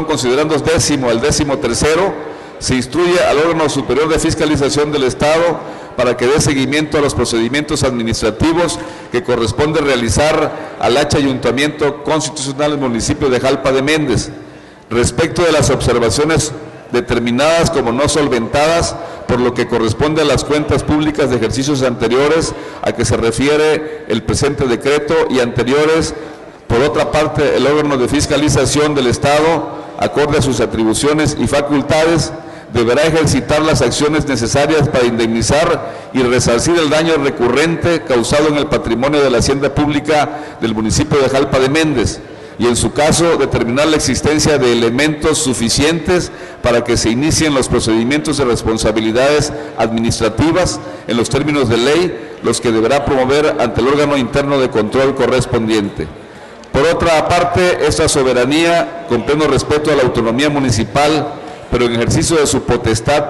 considerandos décimo al 13º, se instruye al órgano superior de fiscalización del Estado para que dé seguimiento a los procedimientos administrativos que corresponde realizar al H Ayuntamiento Constitucional del municipio de Jalpa de Méndez, respecto de las observaciones determinadas como no solventadas, por lo que corresponde a las cuentas públicas de ejercicios anteriores a que se refiere el presente decreto y anteriores. Por otra parte, el órgano de fiscalización del Estado, acorde a sus atribuciones y facultades, deberá ejercitar las acciones necesarias para indemnizar y resarcir el daño recurrente causado en el patrimonio de la hacienda pública del municipio de Jalpa de Méndez, y en su caso determinar la existencia de elementos suficientes para que se inicien los procedimientos de responsabilidades administrativas en los términos de ley, los que deberá promover ante el órgano interno de control correspondiente. Por otra parte, esta soberanía, con pleno respeto a la autonomía municipal, pero en ejercicio de su potestad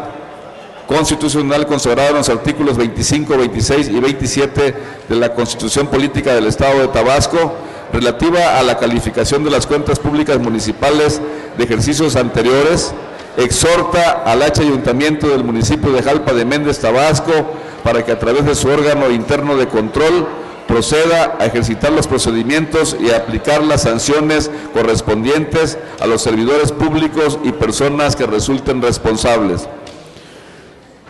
constitucional consagrada en los artículos 25, 26 y 27 de la Constitución Política del Estado de Tabasco, relativa a la calificación de las cuentas públicas municipales de ejercicios anteriores, exhorta al H Ayuntamiento del municipio de Jalpa de Méndez, Tabasco, para que a través de su órgano interno de control proceda a ejercitar los procedimientos y a aplicar las sanciones correspondientes a los servidores públicos y personas que resulten responsables.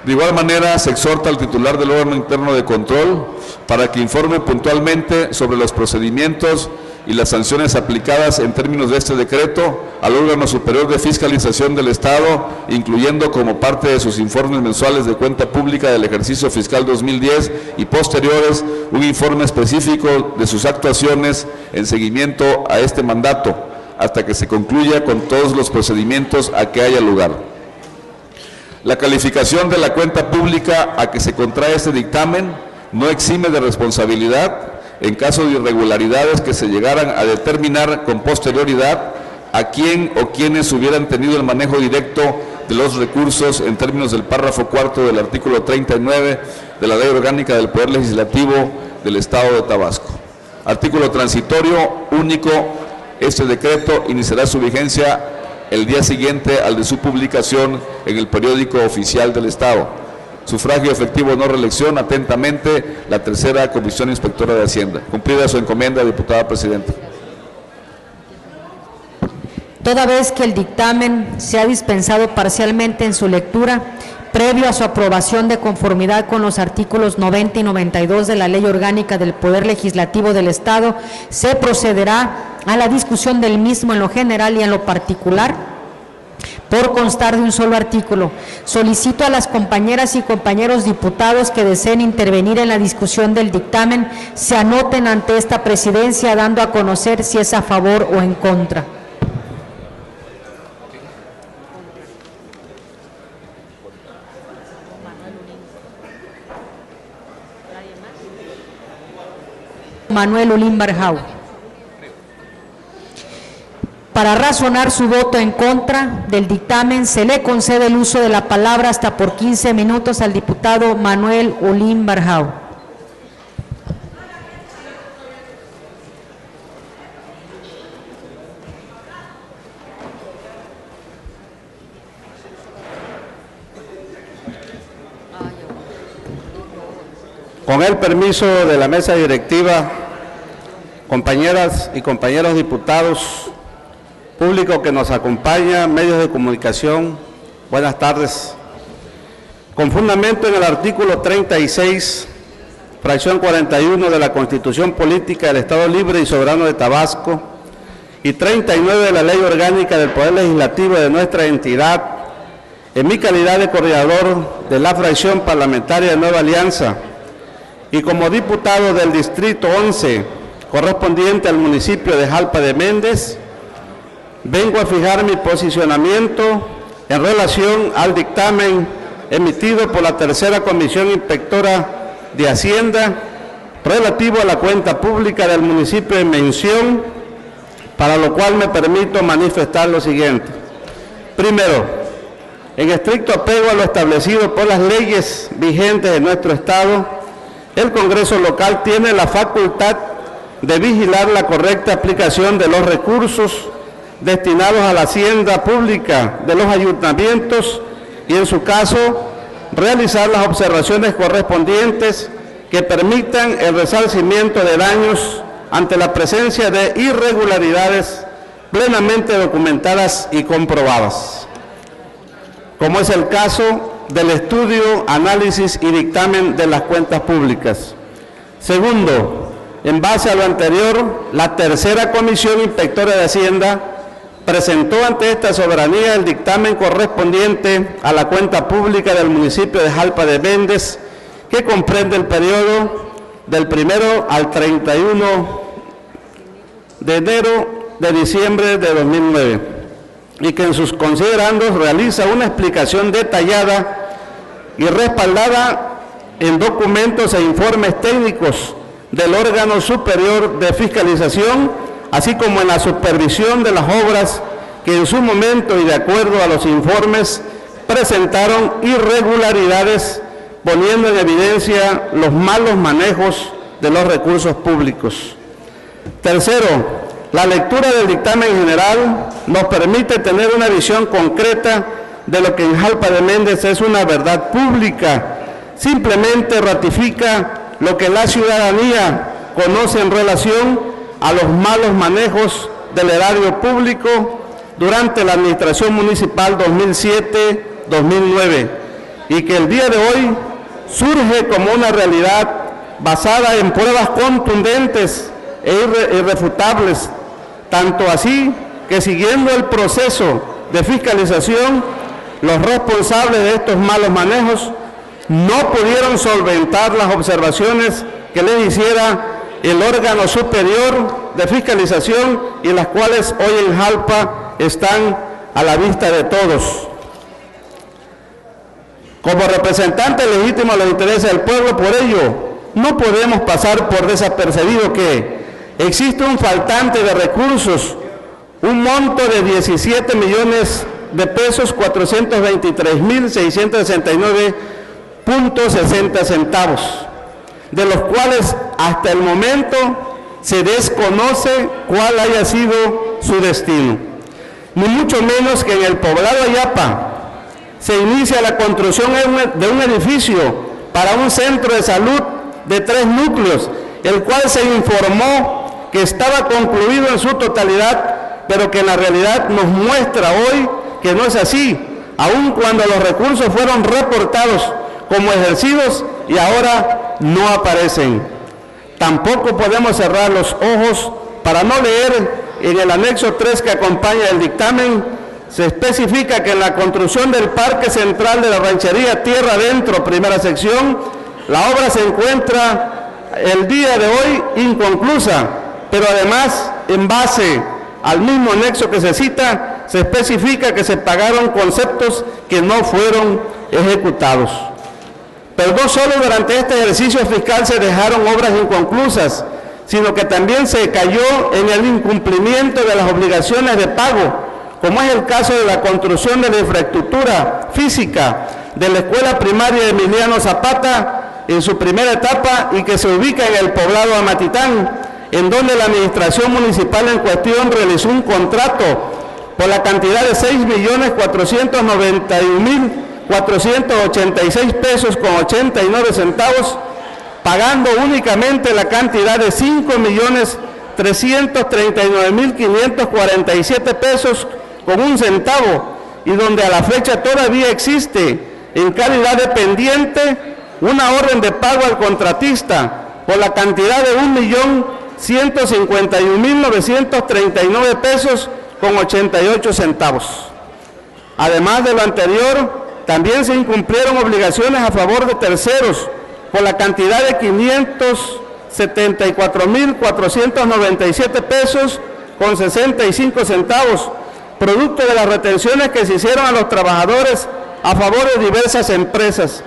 De igual manera, se exhorta al titular del órgano interno de control para que informe puntualmente sobre los procedimientos y las sanciones aplicadas en términos de este decreto al órgano superior de fiscalización del Estado, incluyendo como parte de sus informes mensuales de cuenta pública del ejercicio fiscal 2010 y posteriores un informe específico de sus actuaciones en seguimiento a este mandato, hasta que se concluya con todos los procedimientos a que haya lugar. La calificación de la cuenta pública a que se contrae este dictamen no exime de responsabilidad en caso de irregularidades que se llegaran a determinar con posterioridad a quién o quienes hubieran tenido el manejo directo de los recursos en términos del párrafo cuarto del artículo 39 de la Ley Orgánica del Poder Legislativo del Estado de Tabasco. Artículo transitorio único. Este decreto iniciará su vigencia el día siguiente al de su publicación en el periódico oficial del Estado. Sufragio efectivo, no reelección. Atentamente, la tercera Comisión Inspectora de Hacienda. Cumplida su encomienda, diputada presidenta. Toda vez que el dictamen se ha dispensado parcialmente en su lectura, previo a su aprobación de conformidad con los artículos 90 y 92 de la Ley Orgánica del Poder Legislativo del Estado, se procederá a la discusión del mismo en lo general y en lo particular, por constar de un solo artículo. Solicito a las compañeras y compañeros diputados que deseen intervenir en la discusión del dictamen, se anoten ante esta presidencia, dando a conocer si es a favor o en contra. Manuel Olín Barjau. Para razonar su voto en contra del dictamen, se le concede el uso de la palabra hasta por 15 minutos al diputado Manuel Olín Barjau. Con el permiso de la mesa directiva, compañeras y compañeros diputados, público que nos acompaña, medios de comunicación, buenas tardes. Con fundamento en el artículo 36, fracción 41 de la Constitución Política del Estado Libre y Soberano de Tabasco y 39 de la Ley Orgánica del Poder Legislativo de nuestra entidad, en mi calidad de coordinador de la fracción parlamentaria de Nueva Alianza y como diputado del Distrito 11, correspondiente al municipio de Jalpa de Méndez, vengo a fijar mi posicionamiento en relación al dictamen emitido por la tercera Comisión Inspectora de Hacienda relativo a la cuenta pública del municipio en mención, para lo cual me permito manifestar lo siguiente. Primero, en estricto apego a lo establecido por las leyes vigentes de nuestro Estado, el Congreso local tiene la facultad de vigilar la correcta aplicación de los recursos destinados a la hacienda pública de los ayuntamientos y, en su caso, realizar las observaciones correspondientes que permitan el resarcimiento de daños ante la presencia de irregularidades plenamente documentadas y comprobadas, como es el caso del estudio, análisis y dictamen de las cuentas públicas. Segundo, en base a lo anterior, la tercera Comisión Inspectora de Hacienda presentó ante esta soberanía el dictamen correspondiente a la cuenta pública del municipio de Jalpa de Méndez, que comprende el periodo del 1 al 31 de enero de diciembre de 2009, y que en sus considerandos realiza una explicación detallada y respaldada en documentos e informes técnicos del órgano superior de fiscalización, así como en la supervisión de las obras que en su momento y de acuerdo a los informes presentaron irregularidades, poniendo en evidencia los malos manejos de los recursos públicos. Tercero, la lectura del dictamen general nos permite tener una visión concreta de lo que en Jalpa de Méndez es una verdad pública. Simplemente ratifica lo que la ciudadanía conoce en relación a los malos manejos del erario público durante la administración municipal 2007-2009 y que el día de hoy surge como una realidad basada en pruebas contundentes e irrefutables, tanto así que siguiendo el proceso de fiscalización, los responsables de estos malos manejos no pudieron solventar las observaciones que les hiciera el órgano superior de fiscalización y las cuales hoy en Jalpa están a la vista de todos. Como representantes legítimos de los intereses del pueblo, por ello, no podemos pasar por desapercibido que existe un faltante de recursos, un monto de 17 millones de pesos, 423.669.60 centavos, de los cuales hasta el momento se desconoce cuál haya sido su destino. Ni mucho menos que en el poblado Ayapa se inicia la construcción de un edificio para un centro de salud de 3 núcleos, el cual se informó que estaba concluido en su totalidad, pero que en la realidad nos muestra hoy que no es así, aun cuando los recursos fueron reportados como ejercidos y ahora no aparecen. Tampoco podemos cerrar los ojos para no leer en el anexo 3 que acompaña el dictamen. Se especifica que en la construcción del Parque Central de la Ranchería Tierra Adentro, primera sección, la obra se encuentra el día de hoy inconclusa, pero además, en base al mismo anexo que se cita, se especifica que se pagaron conceptos que no fueron ejecutados. Pero no solo durante este ejercicio fiscal se dejaron obras inconclusas, sino que también se cayó en el incumplimiento de las obligaciones de pago, como es el caso de la construcción de la infraestructura física de la Escuela Primaria Emiliano Zapata en su primera etapa y que se ubica en el poblado Amatitán, en donde la administración municipal en cuestión realizó un contrato por la cantidad de 6.491.486 pesos con 89 centavos, pagando únicamente la cantidad de 5.339.547 pesos con 1 centavo, y donde a la fecha todavía existe en calidad de pendiente una orden de pago al contratista por la cantidad de 1.151.939 pesos con 88 centavos. Además de lo anterior, también se incumplieron obligaciones a favor de terceros por la cantidad de 574.497 pesos con 65 centavos, producto de las retenciones que se hicieron a los trabajadores a favor de diversas empresas,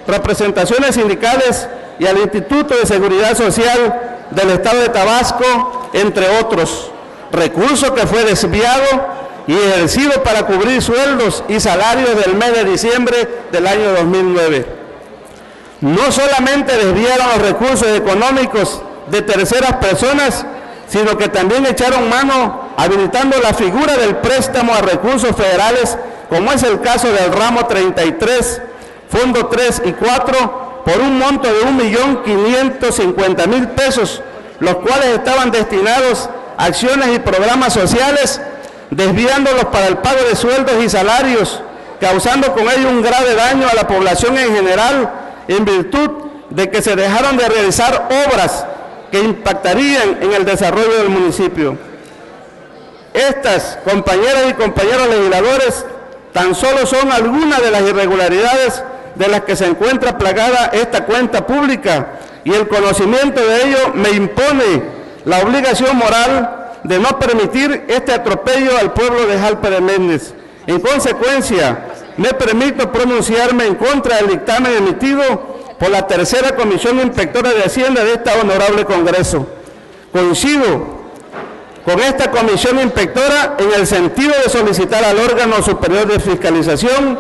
representaciones sindicales y al Instituto de Seguridad Social del Estado de Tabasco, entre otros, recurso que fue desviado y ejercido para cubrir sueldos y salarios del mes de diciembre del año 2009. No solamente desviaron los recursos económicos de terceras personas, sino que también echaron mano habilitando la figura del préstamo a recursos federales, como es el caso del ramo 33, fondo 3 y 4, por un monto de 1.550.000 pesos, los cuales estaban destinados a acciones y programas sociales, desviándolos para el pago de sueldos y salarios, causando con ello un grave daño a la población en general, en virtud de que se dejaron de realizar obras que impactarían en el desarrollo del municipio. Estas, compañeras y compañeros legisladores, tan solo son algunas de las irregularidades de las que se encuentra plagada esta cuenta pública, y el conocimiento de ello me impone la obligación moral de no permitir este atropello al pueblo de Jalpa de Méndez. En consecuencia, me permito pronunciarme en contra del dictamen emitido por la tercera Comisión Inspectora de Hacienda de esta honorable Congreso. Coincido con esta Comisión Inspectora en el sentido de solicitar al órgano superior de fiscalización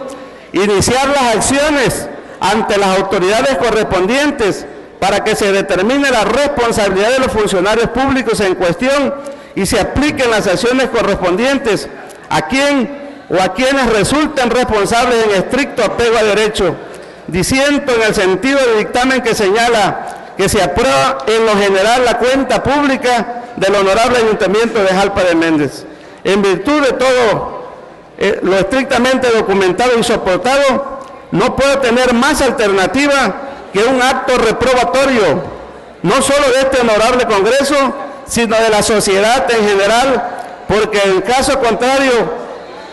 iniciar las acciones ante las autoridades correspondientes para que se determine la responsabilidad de los funcionarios públicos en cuestión y se apliquen las acciones correspondientes a quien o a quienes resulten responsables en estricto apego a derecho, diciendo en el sentido del dictamen que señala que se aprueba en lo general la cuenta pública del Honorable Ayuntamiento de Jalpa de Méndez. En virtud de todo lo estrictamente documentado y soportado, no puede tener más alternativa que un acto reprobatorio, no solo de este honorable Congreso, sino de la sociedad en general, porque en caso contrario,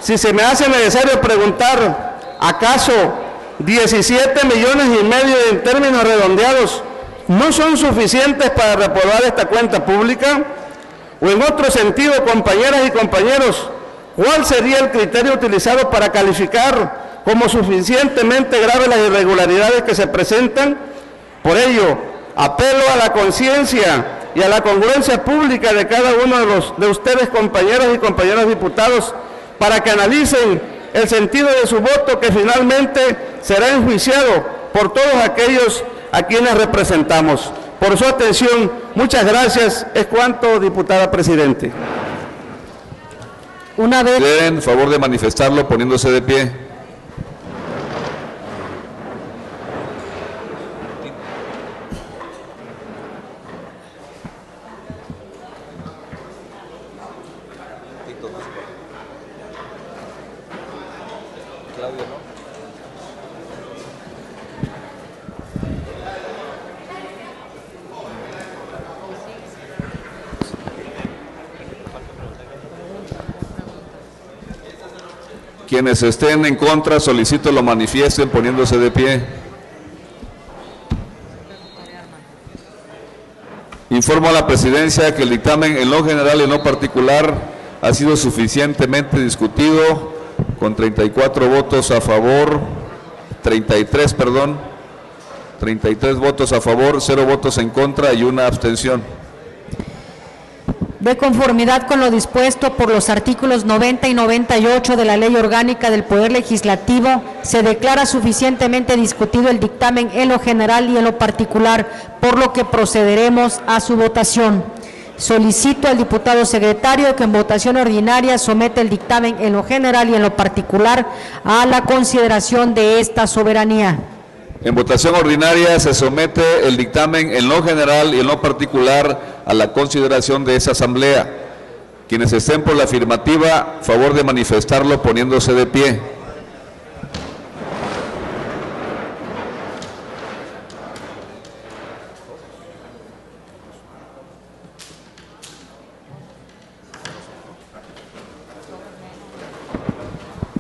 si se me hace necesario preguntar, ¿acaso 17,5 millones en términos redondeados no son suficientes para reprobar esta cuenta pública? O en otro sentido, compañeras y compañeros, ¿cuál sería el criterio utilizado para calificar como suficientemente graves las irregularidades que se presentan? Por ello, apelo a la conciencia y a la congruencia pública de cada uno de ustedes, compañeras y compañeros diputados, para que analicen el sentido de su voto, que finalmente será enjuiciado por todos aquellos a quienes representamos. Por su atención, muchas gracias. Es cuanto, diputada presidente. Una vez... En favor de manifestarlo poniéndose de pie. Quienes estén en contra, solicito lo manifiesten poniéndose de pie. Informo a la presidencia que el dictamen en lo general y en lo particular ha sido suficientemente discutido con 33 votos a favor, 33 votos a favor, 0 votos en contra y 1 abstención. De conformidad con lo dispuesto por los artículos 90 y 98 de la Ley Orgánica del Poder Legislativo, se declara suficientemente discutido el dictamen en lo general y en lo particular, por lo que procederemos a su votación. Solicito al diputado secretario que en votación ordinaria someta el dictamen en lo general y en lo particular a la consideración de esta soberanía. En votación ordinaria se somete el dictamen en lo general y en lo particular a la consideración de esa asamblea. Quienes estén por la afirmativa, favor de manifestarlo poniéndose de pie.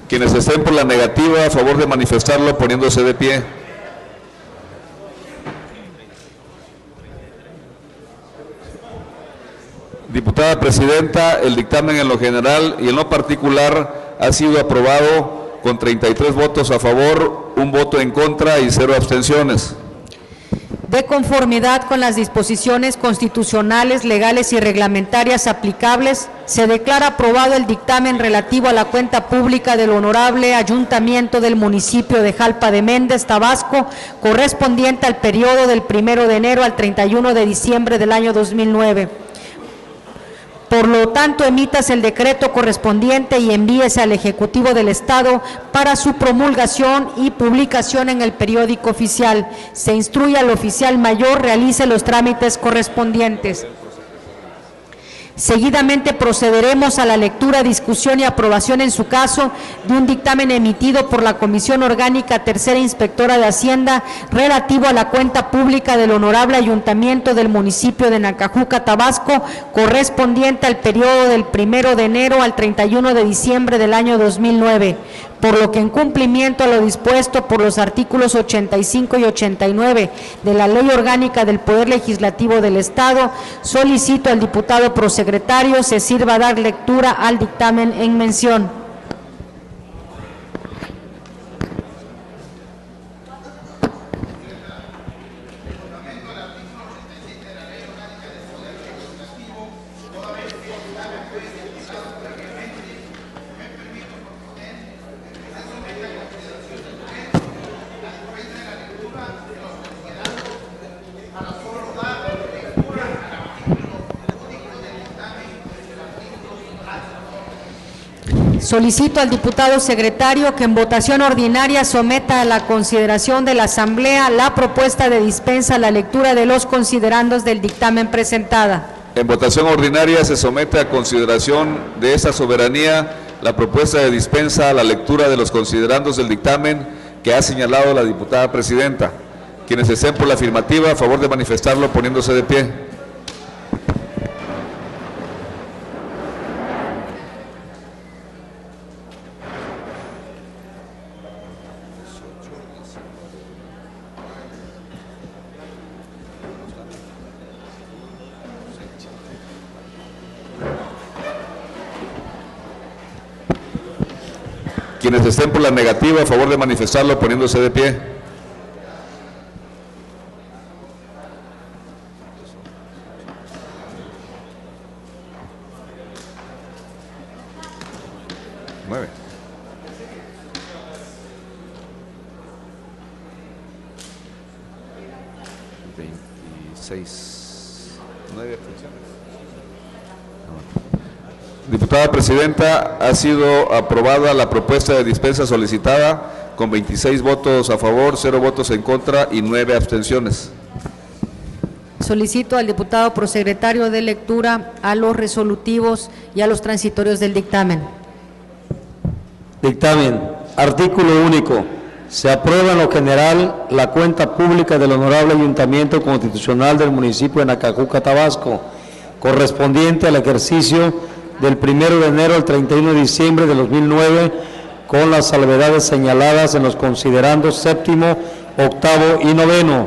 Quienes estén por la negativa, favor de manifestarlo poniéndose de pie. Diputada presidenta, el dictamen en lo general y en lo particular ha sido aprobado con 33 votos a favor, 1 voto en contra y 0 abstenciones. De conformidad con las disposiciones constitucionales, legales y reglamentarias aplicables, se declara aprobado el dictamen relativo a la cuenta pública del Honorable Ayuntamiento del municipio de Jalpa de Méndez, Tabasco, correspondiente al periodo del 1 de enero al 31 de diciembre del año 2009. Por lo tanto, emitas el decreto correspondiente y envíese al Ejecutivo del Estado para su promulgación y publicación en el periódico oficial. Se instruye al oficial mayor realice los trámites correspondientes. Seguidamente procederemos a la lectura, discusión y aprobación en su caso de un dictamen emitido por la Comisión Orgánica Tercera Inspectora de Hacienda relativo a la cuenta pública del Honorable Ayuntamiento del municipio de Nacajuca, Tabasco, correspondiente al periodo del 1 de enero al 31 de diciembre del año 2009. Por lo que en cumplimiento a lo dispuesto por los artículos 85 y 89 de la Ley Orgánica del Poder Legislativo del Estado, solicito al diputado prosecretario se sirva a dar lectura al dictamen en mención. Solicito al diputado secretario que en votación ordinaria someta a la consideración de la Asamblea la propuesta de dispensa a la lectura de los considerandos del dictamen presentada. En votación ordinaria se somete a consideración de esta soberanía la propuesta de dispensa a la lectura de los considerandos del dictamen que ha señalado la diputada presidenta. Quienes estén por la afirmativa, a favor de manifestarlo poniéndose de pie. Quienes estén por la negativa, a favor de manifestarlo poniéndose de pie. Nueve. 26. 9 abstenciones. Diputada presidenta, ha sido aprobada la propuesta de dispensa solicitada con 26 votos a favor, 0 votos en contra y 9 abstenciones. Solicito al diputado prosecretario de lectura a los resolutivos y a los transitorios del dictamen. Dictamen. Artículo único. Se aprueba en lo general la cuenta pública del Honorable Ayuntamiento Constitucional del municipio de Nacajuca, Tabasco, correspondiente al ejercicio del 1 de enero al 31 de diciembre de 2009, con las salvedades señaladas en los considerandos séptimo, octavo y noveno.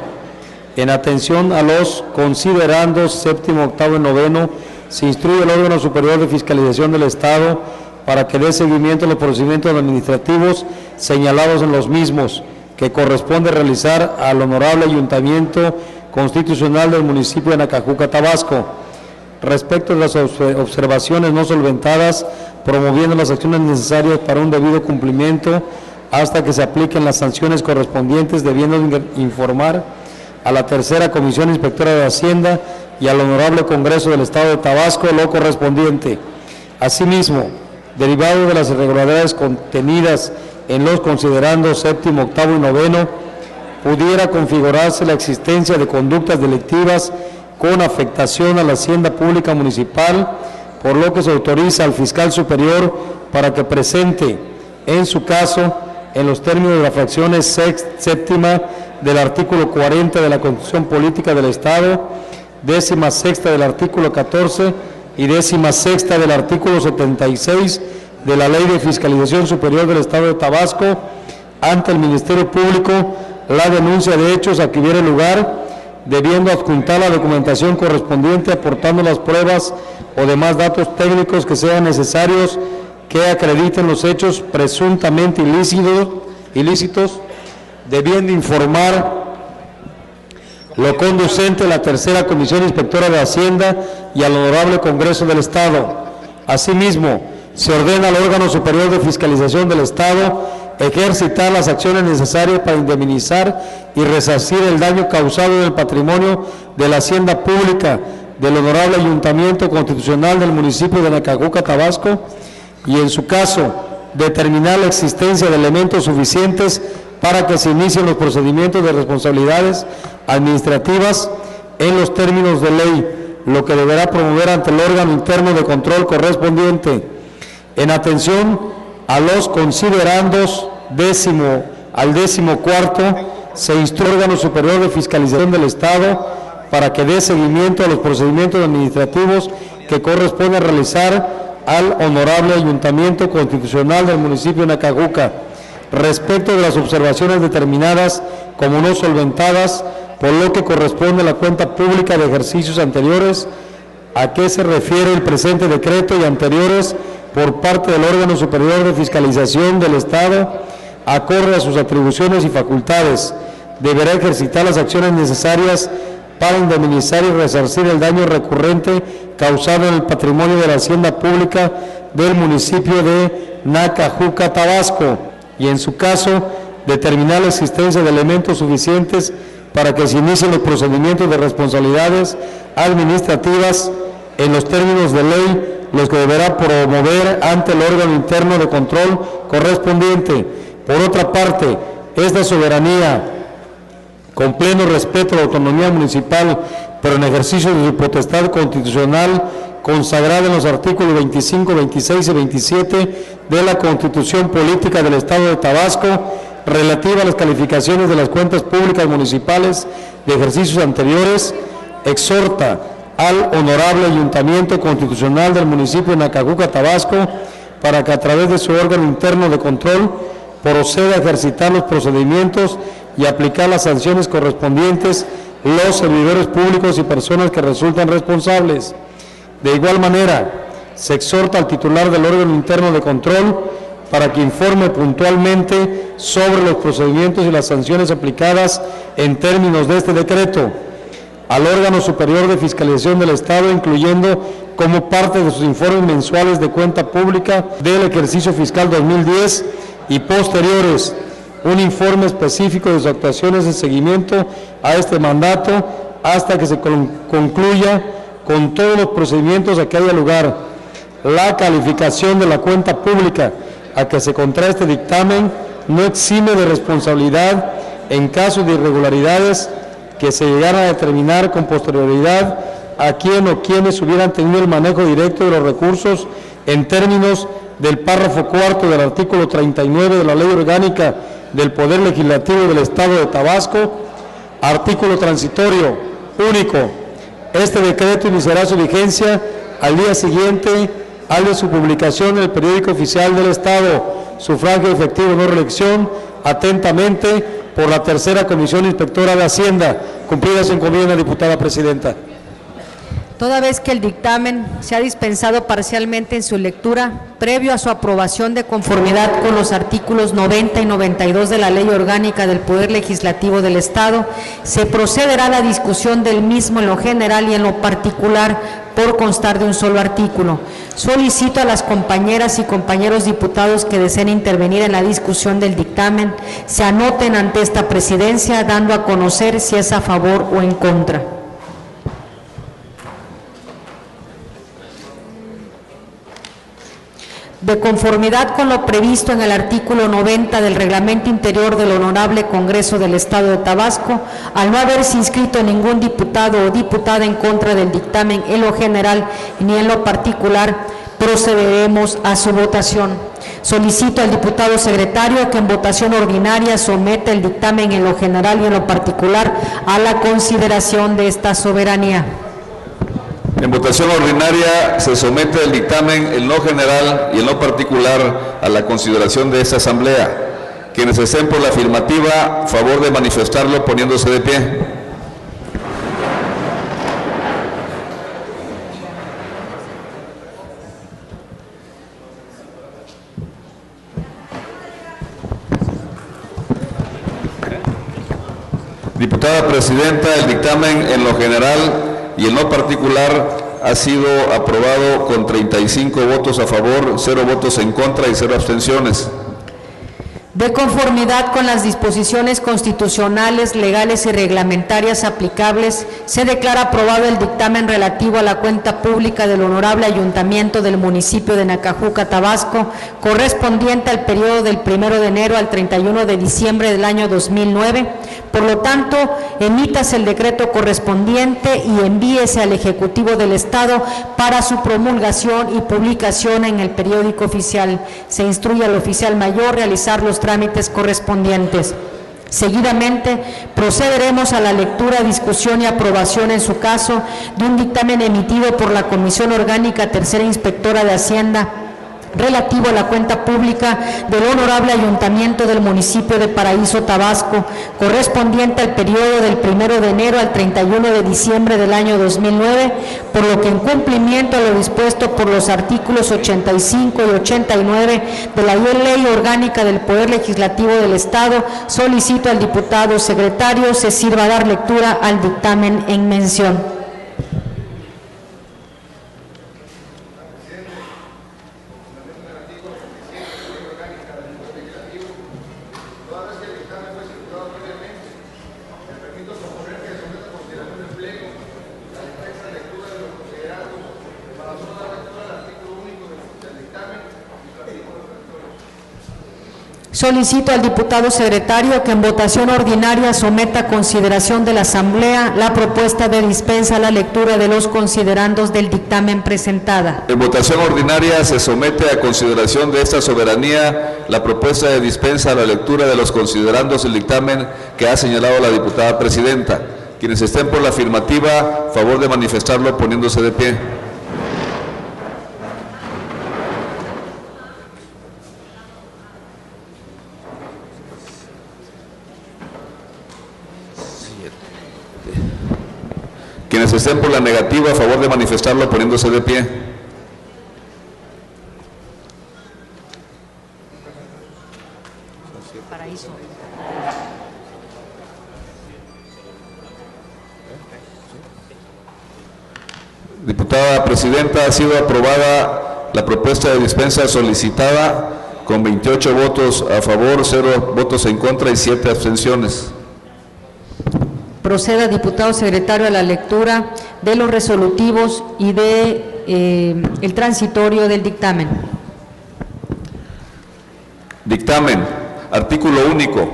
En atención a los considerandos séptimo, octavo y noveno, se instruye el órgano superior de fiscalización del Estado para que dé seguimiento a los procedimientos administrativos señalados en los mismos, que corresponde realizar al Honorable Ayuntamiento Constitucional del municipio de Nacajuca, Tabasco. Respecto de las observaciones no solventadas, promoviendo las acciones necesarias para un debido cumplimiento hasta que se apliquen las sanciones correspondientes, debiendo informar a la tercera Comisión Inspectora de Hacienda y al Honorable Congreso del Estado de Tabasco lo correspondiente. Asimismo, derivado de las irregularidades contenidas en los considerandos séptimo, octavo y noveno, pudiera configurarse la existencia de conductas delictivas con afectación a la hacienda pública municipal, por lo que se autoriza al fiscal superior para que presente, en su caso, en los términos de la fracción séptima del artículo 40 de la Constitución Política del Estado, 16ª del artículo 14 y 16ª del artículo 76 de la Ley de Fiscalización Superior del Estado de Tabasco, ante el Ministerio Público la denuncia de hechos a que hubiere lugar, debiendo adjuntar la documentación correspondiente, aportando las pruebas o demás datos técnicos que sean necesarios que acrediten los hechos presuntamente ilícitos, debiendo informar lo conducente a la tercera Comisión Inspectora de Hacienda y al Honorable Congreso del Estado. Asimismo, se ordena al órgano superior de fiscalización del Estado ejercitar las acciones necesarias para indemnizar y resarcir el daño causado en el patrimonio de la hacienda pública del Honorable Ayuntamiento Constitucional del municipio de Nacajuca, Tabasco, y en su caso, determinar la existencia de elementos suficientes para que se inicien los procedimientos de responsabilidades administrativas en los términos de ley, lo que deberá promover ante el órgano interno de control correspondiente. En atención a los considerandos décimo al 14º, se instruye al órgano superior de fiscalización del Estado para que dé seguimiento a los procedimientos administrativos que corresponde realizar al Honorable Ayuntamiento Constitucional del municipio de Nacajuca, respecto de las observaciones determinadas como no solventadas, por lo que corresponde a la cuenta pública de ejercicios anteriores, a qué se refiere el presente decreto y anteriores por parte del órgano superior de fiscalización del Estado, acorde a sus atribuciones y facultades, deberá ejercitar las acciones necesarias para indemnizar y resarcir el daño recurrente causado en el patrimonio de la hacienda pública del municipio de Nacajuca, Tabasco, y en su caso, determinar la existencia de elementos suficientes para que se inicien los procedimientos de responsabilidades administrativas en los términos de ley, los que deberá promover ante el órgano interno de control correspondiente. Por otra parte, esta soberanía, con pleno respeto a la autonomía municipal, pero en ejercicio de su potestad constitucional, consagrada en los artículos 25, 26 y 27 de la Constitución Política del Estado de Tabasco, relativa a las calificaciones de las cuentas públicas municipales de ejercicios anteriores, exhorta al Honorable Ayuntamiento Constitucional del municipio de Nacajuca, Tabasco, para que a través de su órgano interno de control proceda a ejercitar los procedimientos y aplicar las sanciones correspondientes los servidores públicos y personas que resultan responsables. De igual manera, se exhorta al titular del órgano interno de control para que informe puntualmente sobre los procedimientos y las sanciones aplicadas en términos de este decreto al órgano superior de fiscalización del Estado, incluyendo como parte de sus informes mensuales de cuenta pública del ejercicio fiscal 2010 y posteriores, un informe específico de sus actuaciones de seguimiento a este mandato hasta que se concluya con todos los procedimientos a que haya lugar. La calificación de la cuenta pública a que se contrae este dictamen no exime de responsabilidad en caso de irregularidades que se llegaran a determinar con posterioridad a quien o quienes hubieran tenido el manejo directo de los recursos en términos del párrafo cuarto del artículo 39 de la Ley Orgánica del Poder Legislativo del Estado de Tabasco, artículo transitorio único. Este decreto iniciará su vigencia al día siguiente al de su publicación en el periódico oficial del Estado. Sufragio efectivo, no reelección. Atentamente, por la tercera Comisión Inspectora de Hacienda. Cumplida su encomienda, diputada presidenta. Toda vez que el dictamen se ha dispensado parcialmente en su lectura, previo a su aprobación de conformidad con los artículos 90 y 92 de la Ley Orgánica del Poder Legislativo del Estado, se procederá a la discusión del mismo en lo general y en lo particular por constar de un solo artículo. Solicito a las compañeras y compañeros diputados que deseen intervenir en la discusión del dictamen, se anoten ante esta presidencia, dando a conocer si es a favor o en contra. De conformidad con lo previsto en el artículo 90 del Reglamento Interior del Honorable Congreso del Estado de Tabasco, al no haberse inscrito ningún diputado o diputada en contra del dictamen en lo general ni en lo particular, procederemos a su votación. Solicito al diputado secretario que en votación ordinaria someta el dictamen en lo general y en lo particular a la consideración de esta soberanía. En votación ordinaria se somete el dictamen en lo general y en lo particular a la consideración de esta Asamblea. Quienes estén por la afirmativa, favor de manifestarlo poniéndose de pie. Diputada presidenta, el dictamen en lo general y en lo particular ha sido aprobado con 35 votos a favor, 0 votos en contra y 0 abstenciones. De conformidad con las disposiciones constitucionales, legales y reglamentarias aplicables, se declara aprobado el dictamen relativo a la cuenta pública del Honorable Ayuntamiento del municipio de Nacajuca, Tabasco, correspondiente al periodo del 1 de enero al 31 de diciembre del año 2009. Por lo tanto, emítase el decreto correspondiente y envíese al Ejecutivo del Estado para su promulgación y publicación en el periódico oficial. Se instruye al oficial mayor realizar los trámites correspondientes. Seguidamente, procederemos a la lectura, discusión y aprobación en su caso de un dictamen emitido por la Comisión Orgánica Tercera Inspectora de Hacienda relativo a la cuenta pública del Honorable Ayuntamiento del municipio de Paraíso, Tabasco, correspondiente al periodo del 1 de enero al 31 de diciembre del año 2009, por lo que en cumplimiento a lo dispuesto por los artículos 85 y 89 de la Ley Orgánica del Poder Legislativo del Estado, solicito al diputado secretario se sirva a dar lectura al dictamen en mención. Solicito al diputado secretario que en votación ordinaria someta a consideración de la Asamblea la propuesta de dispensa a la lectura de los considerandos del dictamen presentada. En votación ordinaria se somete a consideración de esta soberanía la propuesta de dispensa a la lectura de los considerandos del dictamen que ha señalado la diputada presidenta. Quienes estén por la afirmativa, favor de manifestarlo poniéndose de pie. Quienes estén por la negativa, a favor de manifestarlo poniéndose de pie. Diputada presidenta, ha sido aprobada la propuesta de dispensa solicitada con 28 votos a favor, 0 votos en contra y 7 abstenciones. Proceda, diputado secretario, a la lectura de los resolutivos y de el transitorio del dictamen. Dictamen. Artículo único.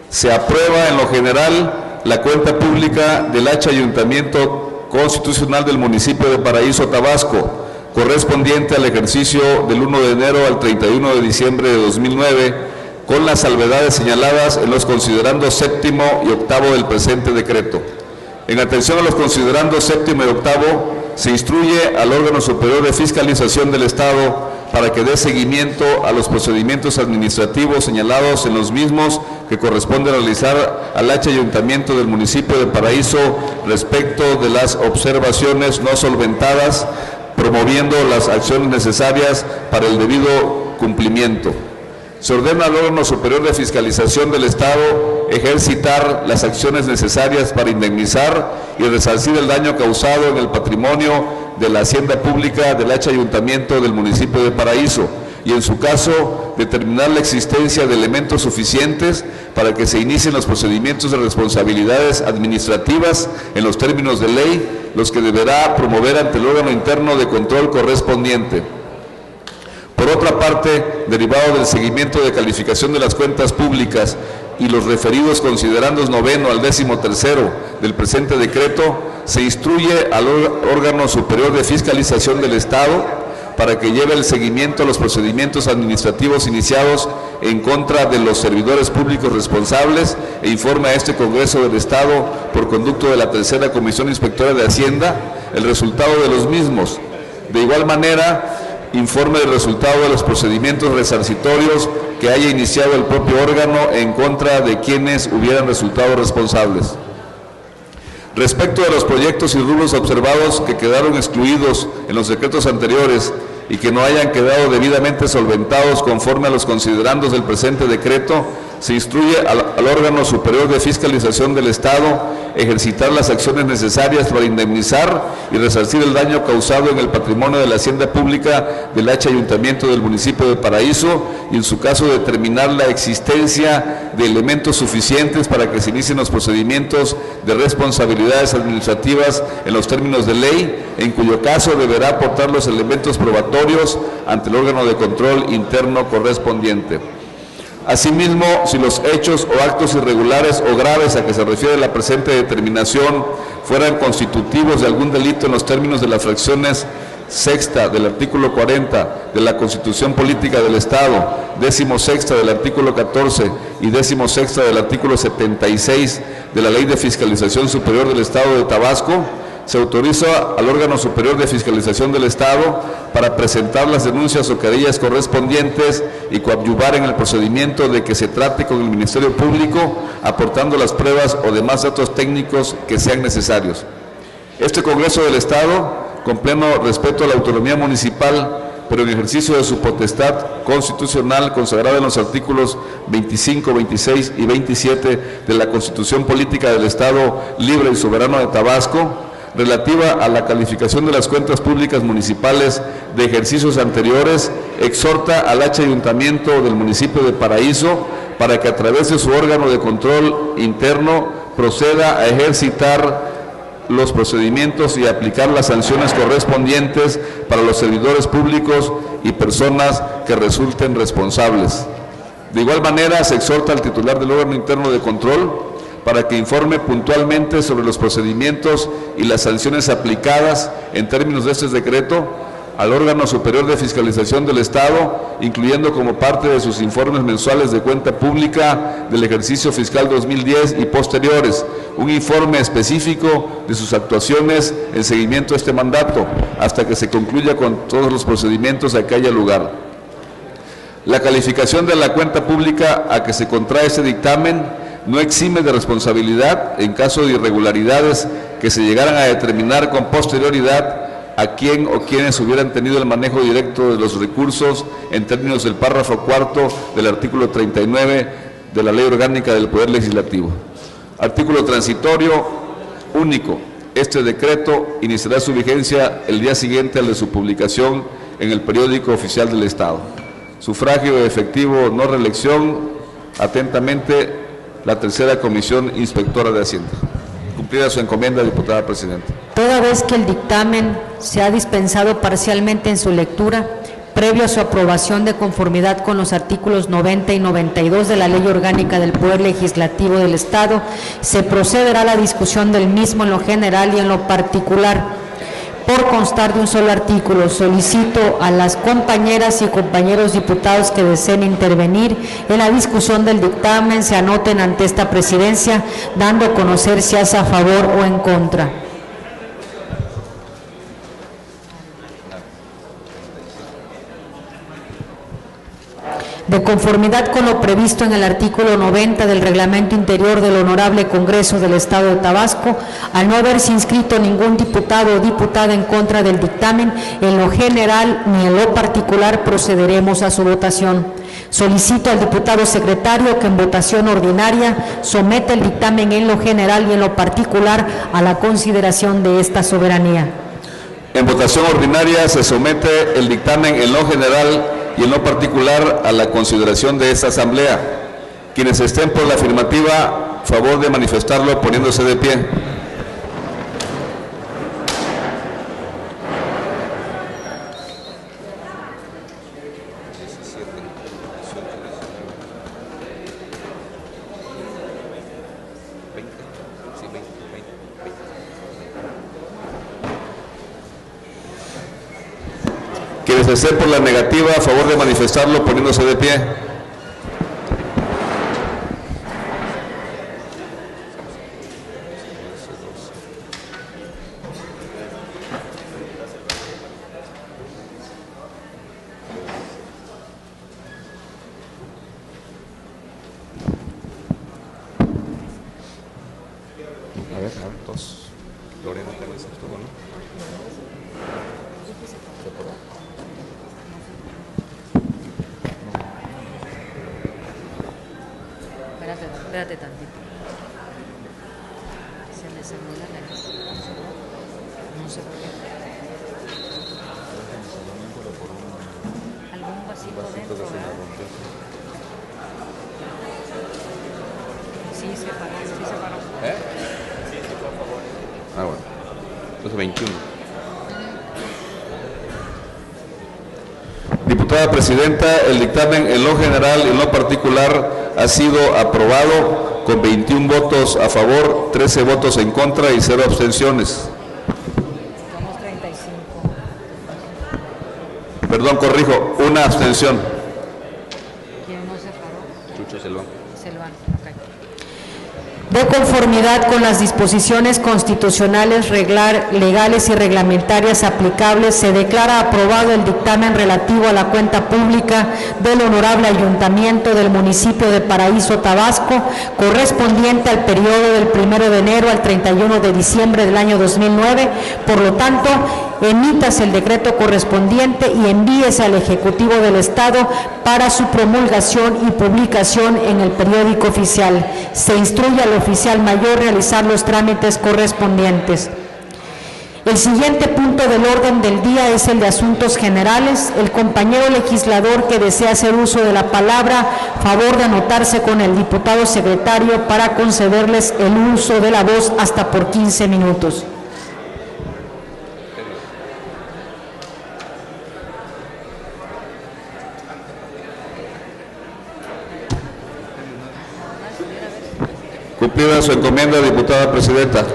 Se aprueba en lo general la cuenta pública del H Ayuntamiento Constitucional del municipio de Paraíso, Tabasco, correspondiente al ejercicio del 1 de enero al 31 de diciembre de 2009, con las salvedades señaladas en los considerandos séptimo y octavo del presente decreto. En atención a los considerandos séptimo y octavo, se instruye al órgano superior de fiscalización del Estado para que dé seguimiento a los procedimientos administrativos señalados en los mismos que corresponde realizar al H Ayuntamiento del municipio de Paraíso respecto de las observaciones no solventadas, promoviendo las acciones necesarias para el debido cumplimiento. Se ordena al órgano superior de fiscalización del Estado ejercitar las acciones necesarias para indemnizar y resarcir el daño causado en el patrimonio de la hacienda pública del H Ayuntamiento del municipio de Paraíso y, en su caso, determinar la existencia de elementos suficientes para que se inicien los procedimientos de responsabilidades administrativas en los términos de ley, los que deberá promover ante el órgano interno de control correspondiente. Por otra parte, derivado del seguimiento de calificación de las cuentas públicas y los referidos considerandos noveno al 13º del presente decreto, se instruye al órgano superior de fiscalización del Estado para que lleve el seguimiento a los procedimientos administrativos iniciados en contra de los servidores públicos responsables e informe a este Congreso del Estado, por conducto de la Tercera Comisión Inspectora de Hacienda, el resultado de los mismos. De igual manera, informe del resultado de los procedimientos resarcitorios que haya iniciado el propio órgano en contra de quienes hubieran resultado responsables. Respecto de los proyectos y rubros observados que quedaron excluidos en los decretos anteriores y que no hayan quedado debidamente solventados conforme a los considerandos del presente decreto, se instruye al órgano superior de fiscalización del Estado ejercitar las acciones necesarias para indemnizar y resarcir el daño causado en el patrimonio de la hacienda pública del H Ayuntamiento del municipio de Paraíso y, en su caso, determinar la existencia de elementos suficientes para que se inicien los procedimientos de responsabilidades administrativas en los términos de ley, en cuyo caso deberá aportar los elementos probatorios ante el órgano de control interno correspondiente. Asimismo, si los hechos o actos irregulares o graves a que se refiere la presente determinación fueran constitutivos de algún delito en los términos de las fracciones sexta del artículo 40 de la Constitución Política del Estado, 16ª del artículo 14 y 16ª del artículo 76 de la Ley de Fiscalización Superior del Estado de Tabasco, se autoriza al órgano superior de fiscalización del Estado para presentar las denuncias o querellas correspondientes y coadyuvar en el procedimiento de que se trate con el Ministerio Público, aportando las pruebas o demás datos técnicos que sean necesarios. Este Congreso del Estado, con pleno respeto a la autonomía municipal, pero en ejercicio de su potestad constitucional consagrada en los artículos 25, 26 y 27 de la Constitución Política del Estado Libre y Soberano de Tabasco, relativa a la calificación de las cuentas públicas municipales de ejercicios anteriores, exhorta al H Ayuntamiento del municipio de Paraíso para que a través de su órgano de control interno proceda a ejercitar los procedimientos y aplicar las sanciones correspondientes para los servidores públicos y personas que resulten responsables. De igual manera, se exhorta al titular del órgano interno de control para que informe puntualmente sobre los procedimientos y las sanciones aplicadas en términos de este decreto al órgano superior de fiscalización del Estado, incluyendo como parte de sus informes mensuales de cuenta pública del ejercicio fiscal 2010 y posteriores, un informe específico de sus actuaciones en seguimiento a este mandato, hasta que se concluya con todos los procedimientos a que haya lugar. La calificación de la cuenta pública a que se contrae este dictamen no exime de responsabilidad en caso de irregularidades que se llegaran a determinar con posterioridad a quien o quienes hubieran tenido el manejo directo de los recursos en términos del párrafo cuarto del artículo 39 de la Ley Orgánica del Poder Legislativo. Artículo transitorio único. Este decreto iniciará su vigencia el día siguiente al de su publicación en el Periódico Oficial del Estado. Sufragio efectivo, no reelección. Atentamente, la tercera Comisión Inspectora de Hacienda. Cumplida su encomienda, diputada presidenta. Toda vez que el dictamen se ha dispensado parcialmente en su lectura, previo a su aprobación de conformidad con los artículos 90 y 92 de la Ley Orgánica del Poder Legislativo del Estado, se procederá a la discusión del mismo en lo general y en lo particular. Por constar de un solo artículo, solicito a las compañeras y compañeros diputados que deseen intervenir en la discusión del dictamen se anoten ante esta presidencia, dando a conocer si es a favor o en contra. De conformidad con lo previsto en el artículo 90 del Reglamento Interior del Honorable Congreso del Estado de Tabasco, al no haberse inscrito ningún diputado o diputada en contra del dictamen, en lo general ni en lo particular procederemos a su votación. Solicito al diputado secretario que en votación ordinaria someta el dictamen en lo general y en lo particular a la consideración de esta soberanía. En votación ordinaria se somete el dictamen en lo general y en lo particular a la consideración de esta Asamblea. Quienes estén por la afirmativa, favor de manifestarlo poniéndose de pie. Quienes estén por la negativa, a favor de manifestarlo poniéndose de pie. A ver, dos. Lorena también se estuvo, ¿no? Espérate tantito. Se me cerró la nariz. No sé por qué. Algún vasito dentro, ¿verdad? Sí, se paró, sí se paró. Sí, por favor. Ah, bueno. Entonces 21. Diputada presidenta, el dictamen en lo general y en lo particular ha sido aprobado con 21 votos a favor, 13 votos en contra y 0 abstenciones. Somos 35. Perdón, corrijo, una abstención. ¿Quién no se paró? Chucho Selván. Selván, ok. De conformidad con las disposiciones constitucionales, legales y reglamentarias aplicables, se declara aprobado el dictamen relativo a la cuenta pública del Honorable Ayuntamiento del municipio de Paraíso, Tabasco, correspondiente al periodo del 1 de enero al 31 de diciembre del año 2009. Por lo tanto, emítase el decreto correspondiente y envíese al Ejecutivo del Estado para su promulgación y publicación en el periódico oficial. Se instruye al oficial mayor realizar los trámites correspondientes. El siguiente punto del orden del día es el de asuntos generales. El compañero legislador que desea hacer uso de la palabra, favor de anotarse con el diputado secretario para concederles el uso de la voz hasta por 15 minutos. Cumplida su encomienda, diputada presidenta.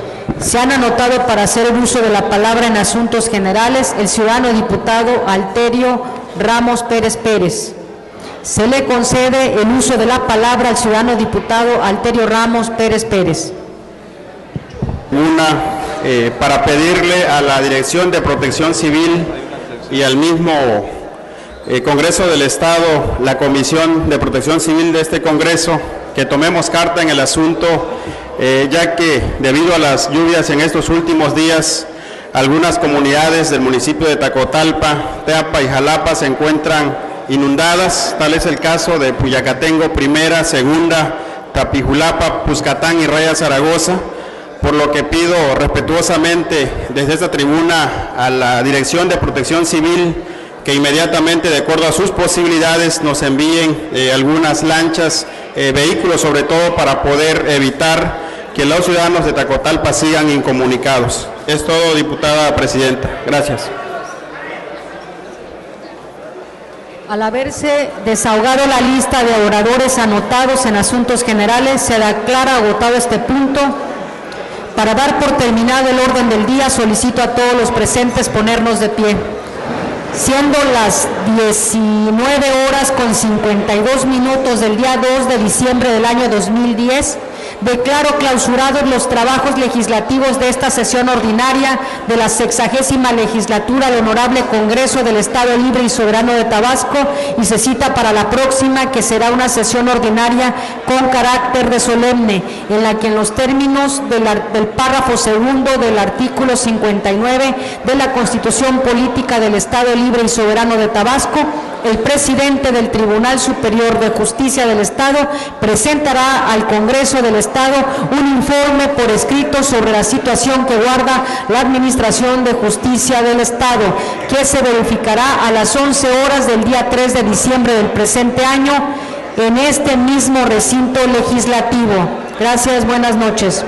Se han anotado para hacer el uso de la palabra en asuntos generales el ciudadano diputado Alterio Ramos Pérez Pérez. Se le concede el uso de la palabra al ciudadano diputado Alterio Ramos Pérez Pérez. Para pedirle a la Dirección de Protección Civil y al mismo Congreso del Estado, la Comisión de Protección Civil de este Congreso, que tomemos carta en el asunto, ya que debido a las lluvias en estos últimos días, algunas comunidades del municipio de Tacotalpa, Teapa y Jalapa se encuentran inundadas. Tal es el caso de Puyacatengo, Primera, Segunda, Tapijulapa, Puscatán y Raya Zaragoza, por lo que pido respetuosamente desde esta tribuna a la Dirección de Protección Civil que inmediatamente, de acuerdo a sus posibilidades, nos envíen algunas lanchas, vehículos sobre todo, para poder evitar que los ciudadanos de Tacotalpa sigan incomunicados. Es todo, diputada presidenta. Gracias. Al haberse desahogado la lista de oradores anotados en asuntos generales, se declara agotado este punto. Para dar por terminado el orden del día, solicito a todos los presentes ponernos de pie. Siendo las 19:52 del día 2 de diciembre del año 2010, declaro clausurados los trabajos legislativos de esta sesión ordinaria de la 60ª legislatura del Honorable Congreso del Estado Libre y Soberano de Tabasco, y se cita para la próxima, que será una sesión ordinaria con carácter de solemne, en la que en los términos del párrafo segundo del artículo 59 de la Constitución Política del Estado Libre y Soberano de Tabasco, el presidente del Tribunal Superior de Justicia del Estado presentará al Congreso del Estado un informe por escrito sobre la situación que guarda la Administración de Justicia del Estado, que se verificará a las 11 horas del día 3 de diciembre del presente año en este mismo recinto legislativo. Gracias, buenas noches.